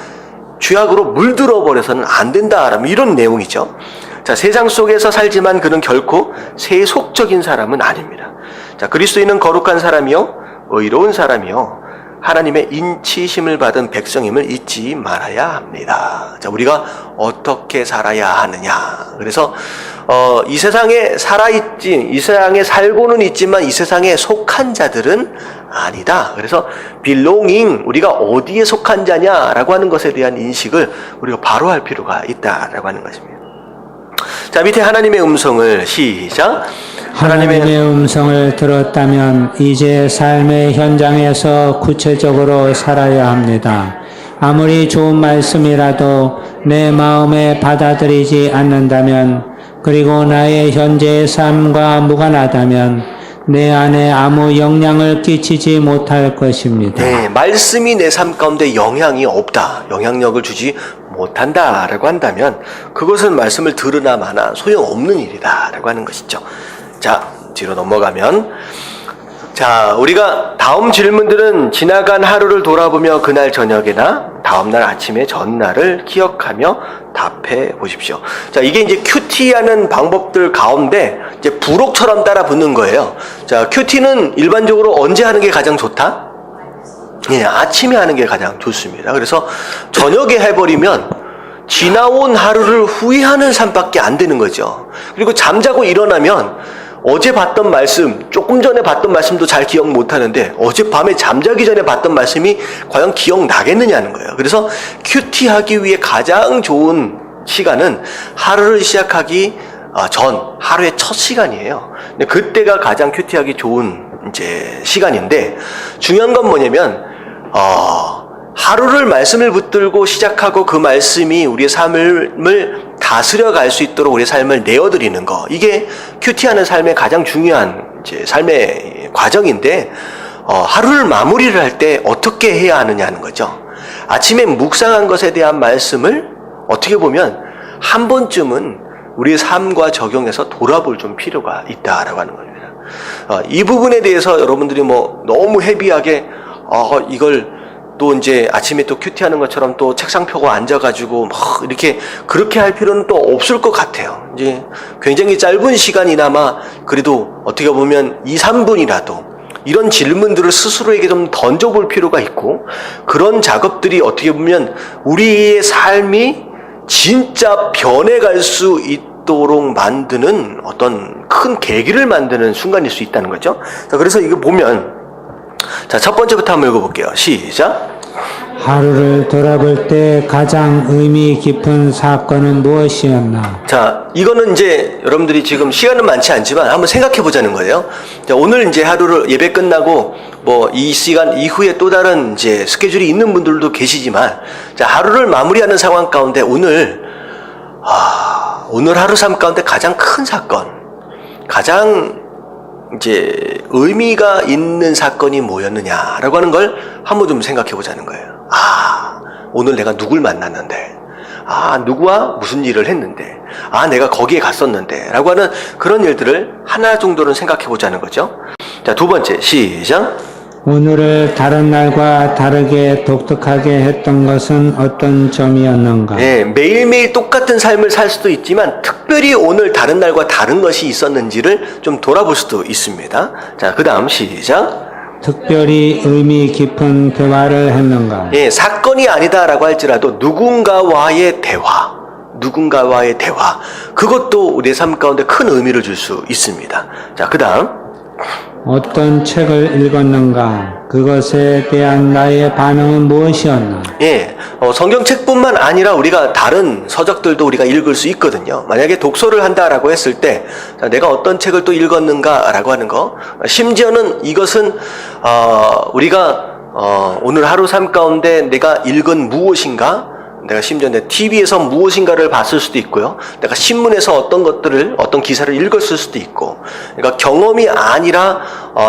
죄악으로 물들어 버려서는 안 된다라는 이런 내용이죠. 자, 세상 속에서 살지만 그는 결코 세속적인 사람은 아닙니다. 자, 그리스도인은 거룩한 사람이요, 의로운 사람이요, 하나님의 인치심을 받은 백성임을 잊지 말아야 합니다. 자, 우리가 어떻게 살아야 하느냐. 그래서 이 세상에 살아있지, 이 세상에 살고는 있지만 이 세상에 속한 자들은 아니다. 그래서 belonging, 우리가 어디에 속한 자냐라고 하는 것에 대한 인식을 우리가 바로 할 필요가 있다라고 하는 것입니다. 자, 밑에 하나님의 음성을 시작. 하나님의 음성을 들었다면 이제 삶의 현장에서 구체적으로 살아야 합니다. 아무리 좋은 말씀이라도 내 마음에 받아들이지 않는다면, 그리고 나의 현재의 삶과 무관하다면 내 안에 아무 영향을 끼치지 못할 것입니다. 네, 말씀이 내 삶 가운데 영향이 없다, 영향력을 주지 못한다라고 한다면 그것은 말씀을 들으나 마나 소용없는 일이다라고 하는 것이죠. 자, 뒤로 넘어가면, 자, 우리가 다음 질문들은 지나간 하루를 돌아보며 그날 저녁이나 다음날 아침에 전날을 기억하며 답해 보십시오. 자, 이게 이제 큐티하는 방법들 가운데 이제 부록처럼 따라 붙는 거예요. 자, 큐티는 일반적으로 언제 하는 게 가장 좋다? 예, 아침에 하는 게 가장 좋습니다. 그래서 저녁에 해버리면 지나온 하루를 후회하는 삶밖에 안 되는 거죠. 그리고 잠자고 일어나면 어제 봤던 말씀, 조금 전에 봤던 말씀도 잘 기억 못 하는데 어젯밤에 잠자기 전에 봤던 말씀이 과연 기억나겠느냐는 거예요. 그래서 큐티하기 위해 가장 좋은 시간은 하루를 시작하기 전, 하루의 첫 시간이에요. 근데 그때가 가장 큐티하기 좋은 이제 시간인데, 중요한 건 뭐냐면 하루를 말씀을 붙들고 시작하고 그 말씀이 우리의 삶을 다스려 갈 수 있도록 우리의 삶을 내어드리는 거, 이게 큐티하는 삶의 가장 중요한 이제 삶의 과정인데, 하루를 마무리를 할 때 어떻게 해야 하느냐는 거죠. 아침에 묵상한 것에 대한 말씀을 어떻게 보면 한 번쯤은 우리의 삶과 적용해서 돌아볼 좀 필요가 있다라고 하는 겁니다. 이 부분에 대해서 여러분들이 뭐 너무 헤비하게 이걸 또 이제 아침에 또 큐티하는 것처럼 또 책상 펴고 앉아가지고 막 이렇게 그렇게 할 필요는 또 없을 것 같아요. 이제 굉장히 짧은 시간이나마 그래도 어떻게 보면 2, 3분이라도 이런 질문들을 스스로에게 좀 던져볼 필요가 있고, 그런 작업들이 어떻게 보면 우리의 삶이 진짜 변해갈 수 있도록 만드는 어떤 큰 계기를 만드는 순간일 수 있다는 거죠. 자, 그래서 이거 보면, 자, 첫 번째부터 한번 읽어볼게요. 시작. 하루를 돌아볼 때 가장 의미 깊은 사건은 무엇이었나? 자, 이거는 이제 여러분들이 지금 시간은 많지 않지만 한번 생각해 보자는 거예요. 자, 오늘 이제 하루를 예배 끝나고 뭐 이 시간 이후에 또 다른 이제 스케줄이 있는 분들도 계시지만, 자, 하루를 마무리하는 상황 가운데 오늘 하루 삶 가운데 가장 큰 사건, 가장 이제 의미가 있는 사건이 뭐였느냐라고 하는 걸 한번 좀 생각해 보자는 거예요. 오늘 내가 누굴 만났는데, 누구와 무슨 일을 했는데, 내가 거기에 갔었는데 라고 하는 그런 일들을 하나 정도는 생각해 보자는 거죠. 자, 자, 두 번째, 시작. 오늘을 다른 날과 다르게 독특하게 했던 것은 어떤 점이었는가? 네, 매일매일 똑같은 삶을 살 수도 있지만 특별히 오늘 다른 날과 다른 것이 있었는지를 좀 돌아볼 수도 있습니다. 자, 그 다음 시작. 특별히 의미 깊은 대화를 했는가? 예, 사건이 아니다라고 할지라도 누군가와의 대화, 그것도 우리의 삶 가운데 큰 의미를 줄 수 있습니다. 자, 그 다음. 어떤 책을 읽었는가? 그것에 대한 나의 반응은 무엇이었나? 예, 성경책뿐만 아니라 우리가 다른 서적들도 우리가 읽을 수 있거든요. 만약에 독서를 한다라고 했을 때 내가 어떤 책을 또 읽었는가라고 하는 거, 심지어는 이것은 우리가 오늘 하루 삶 가운데 내가 읽은 무엇인가, 내가 심지어 내 TV에서 무엇인가를 봤을 수도 있고요. 내가 신문에서 어떤 기사를 읽었을 수도 있고. 그러니까 경험이 아니라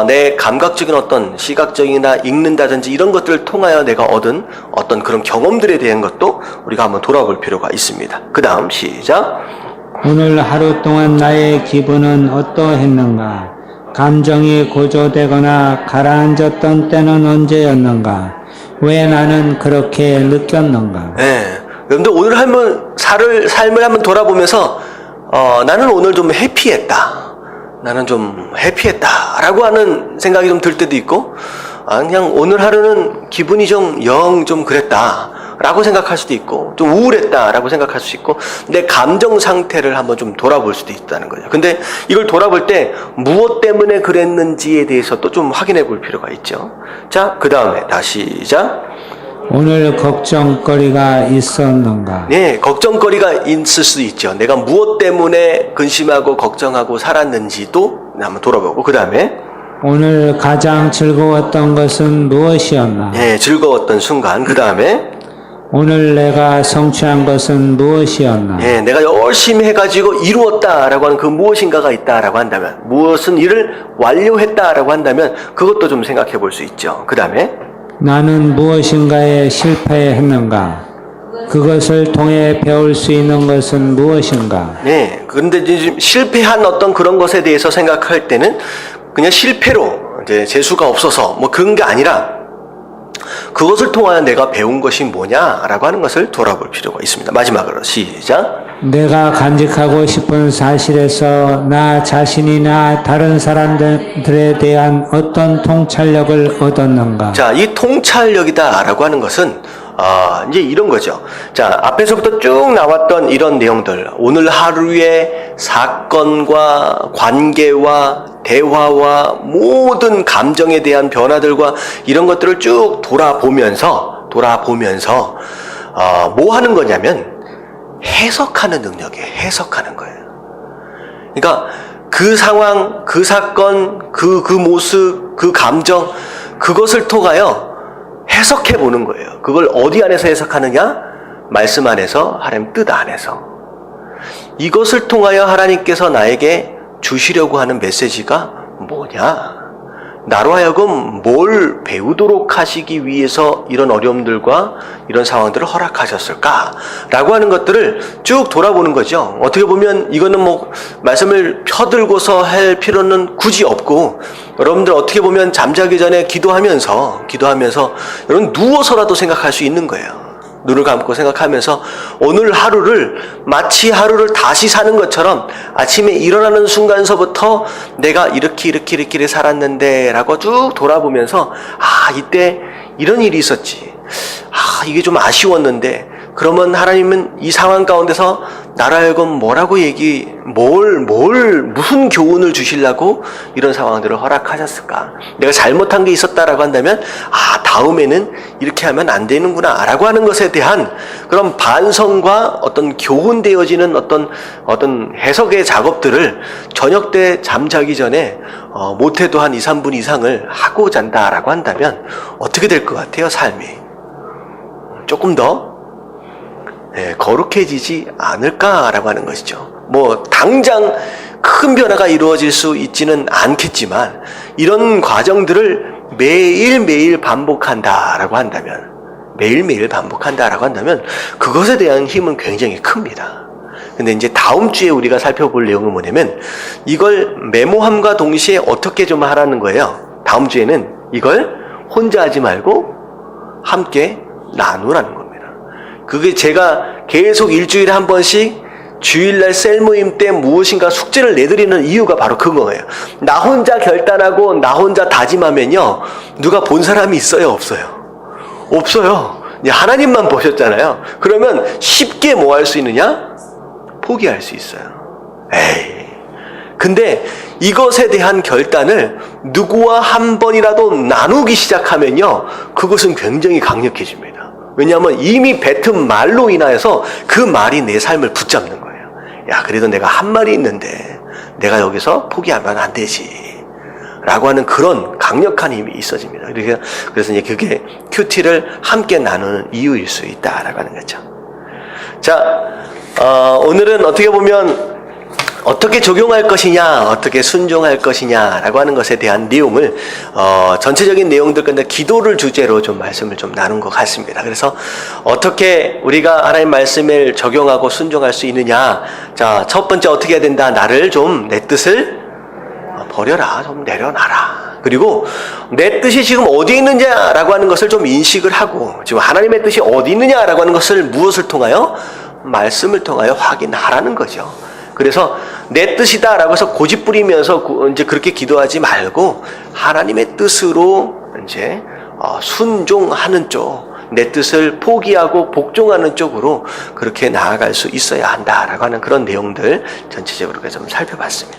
내 감각적인 어떤 시각적이나 읽는다든지 이런 것들을 통하여 내가 얻은 어떤 그런 경험들에 대한 것도 우리가 한번 돌아볼 필요가 있습니다. 그 다음 시작. 오늘 하루 동안 나의 기분은 어떠했는가? 감정이 고조되거나 가라앉았던 때는 언제였는가? 왜 나는 그렇게 느꼈는가? 네. 여러분들 오늘 삶을 한번 돌아보면서 나는 오늘 좀 해피했다. 라고 하는 생각이 좀 들 때도 있고, 그냥 오늘 하루는 기분이 좀 그랬다. 라고 생각할 수도 있고, 좀 우울했다라고 생각할 수 있고, 내 감정 상태를 한번 좀 돌아볼 수도 있다는 거죠. 근데 이걸 돌아볼 때 무엇 때문에 그랬는지에 대해서 또 좀 확인해 볼 필요가 있죠. 자, 그 다음에 다시 시작. 오늘 걱정거리가 있었는가? 네, 걱정거리가 있을 수 있죠. 내가 무엇 때문에 근심하고 걱정하고 살았는지도 한번 돌아보고, 그 다음에 오늘 가장 즐거웠던 것은 무엇이었나? 네, 즐거웠던 순간, 그 다음에 오늘 내가 성취한 것은 무엇이었나? 예, 내가 열심히 해가지고 이루었다라고 하는 그 무엇인가가 있다라고 한다면, 무엇은 일을 완료했다라고 한다면 그것도 좀 생각해 볼 수 있죠. 그 다음에 나는 무엇인가에 실패했는가? 그것을 통해 배울 수 있는 것은 무엇인가? 네, 그런데 이제 실패한 어떤 그런 것에 대해서 생각할 때는 그냥 실패로 이제 재수가 없어서 뭐 그런 게 아니라 그것을 통하여 내가 배운 것이 뭐냐라고 하는 것을 돌아볼 필요가 있습니다. 마지막으로 시작. 내가 간직하고 싶은 사실에서 나 자신이나 다른 사람들에 대한 어떤 통찰력을 얻었는가? 자, 이 통찰력이다라고 하는 것은 이제 이런 거죠. 자, 앞에서부터 쭉 나왔던 이런 내용들, 오늘 하루의 사건과 관계와 대화와 모든 감정에 대한 변화들과 이런 것들을 쭉 돌아보면서 뭐 하는 거냐면 해석하는 능력이에요. 해석하는 거예요. 그러니까 그 상황, 그 사건, 그 모습, 그 감정, 그것을 통하여 해석해 보는 거예요. 그걸 어디 안에서 해석하느냐? 말씀 안에서, 하나님 뜻 안에서. 이것을 통하여 하나님께서 나에게 주시려고 하는 메시지가 뭐냐? 나로 하여금 뭘 배우도록 하시기 위해서 이런 어려움들과 이런 상황들을 허락하셨을까? 라고 하는 것들을 쭉 돌아보는 거죠. 어떻게 보면 이거는 뭐 말씀을 펴들고서 할 필요는 굳이 없고, 여러분들 어떻게 보면 잠자기 전에 기도하면서 여러분 누워서라도 생각할 수 있는 거예요. 눈을 감고 생각하면서 오늘 하루를 마치 하루를 다시 사는 것처럼 아침에 일어나는 순간서부터 내가 이렇게 살았는데 라고 쭉 돌아보면서 이때 이런 일이 있었지, 이게 좀 아쉬웠는데, 그러면 하나님은 이 상황 가운데서 나로 하여금 무슨 교훈을 주시려고 이런 상황들을 허락하셨을까? 내가 잘못한 게 있었다라고 한다면, 다음에는 이렇게 하면 안 되는구나, 라고 하는 것에 대한 그런 반성과 어떤 교훈되어지는 어떤 해석의 작업들을 저녁 때 잠자기 전에 못해도 한 2, 3분 이상을 하고 잔다라고 한다면 어떻게 될 것 같아요, 삶이? 조금 더 거룩해지지 않을까라고 하는 것이죠. 뭐 당장 큰 변화가 이루어질 수 있지는 않겠지만 이런 과정들을 매일매일 반복한다라고 한다면 그것에 대한 힘은 굉장히 큽니다. 근데 이제 다음 주에 우리가 살펴볼 내용은 뭐냐면 이걸 메모함과 동시에 어떻게 좀 하라는 거예요. 다음 주에는 이걸 혼자 하지 말고 함께 나누라는 겁니다. 그게 제가 계속 일주일에 한 번씩 주일날 셀 모임 때 무엇인가 숙제를 내드리는 이유가 바로 그거예요. 나 혼자 결단하고 나 혼자 다짐하면요, 누가 본 사람이 있어요, 없어요? 없어요. 하나님만 보셨잖아요. 그러면 쉽게 뭐 할 수 있느냐? 포기할 수 있어요. 에이. 근데 이것에 대한 결단을 누구와 한 번이라도 나누기 시작하면요, 그것은 굉장히 강력해집니다. 왜냐하면 이미 뱉은 말로 인하여서 그 말이 내 삶을 붙잡는 거예요. 야, 그래도 내가 한 말이 있는데 내가 여기서 포기하면 안 되지 라고 하는 그런 강력한 힘이 있어집니다. 그래서 이제 그게 큐티를 함께 나누는 이유일 수 있다라고 하는 거죠. 자, 오늘은 어떻게 보면 어떻게 적용할 것이냐, 어떻게 순종할 것이냐라고 하는 것에 대한 내용을 전체적인 내용들 끝에 기도를 주제로 좀 말씀을 좀 나눈 것 같습니다. 그래서 어떻게 우리가 하나님 말씀을 적용하고 순종할 수 있느냐. 자, 첫 번째 어떻게 해야 된다. 나를 좀 내 뜻을 버려라, 좀 내려놔라. 그리고 내 뜻이 지금 어디 있느냐라고 하는 것을 좀 인식을 하고, 지금 하나님의 뜻이 어디 있느냐라고 하는 것을 무엇을 통하여? 말씀을 통하여 확인하라는 거죠. 그래서 내 뜻이다라고 해서 고집 부리면서 이제 그렇게 기도하지 말고 하나님의 뜻으로 이제 순종하는 쪽, 내 뜻을 포기하고 복종하는 쪽으로 그렇게 나아갈 수 있어야 한다라고 하는 그런 내용들 전체적으로 좀 살펴봤습니다.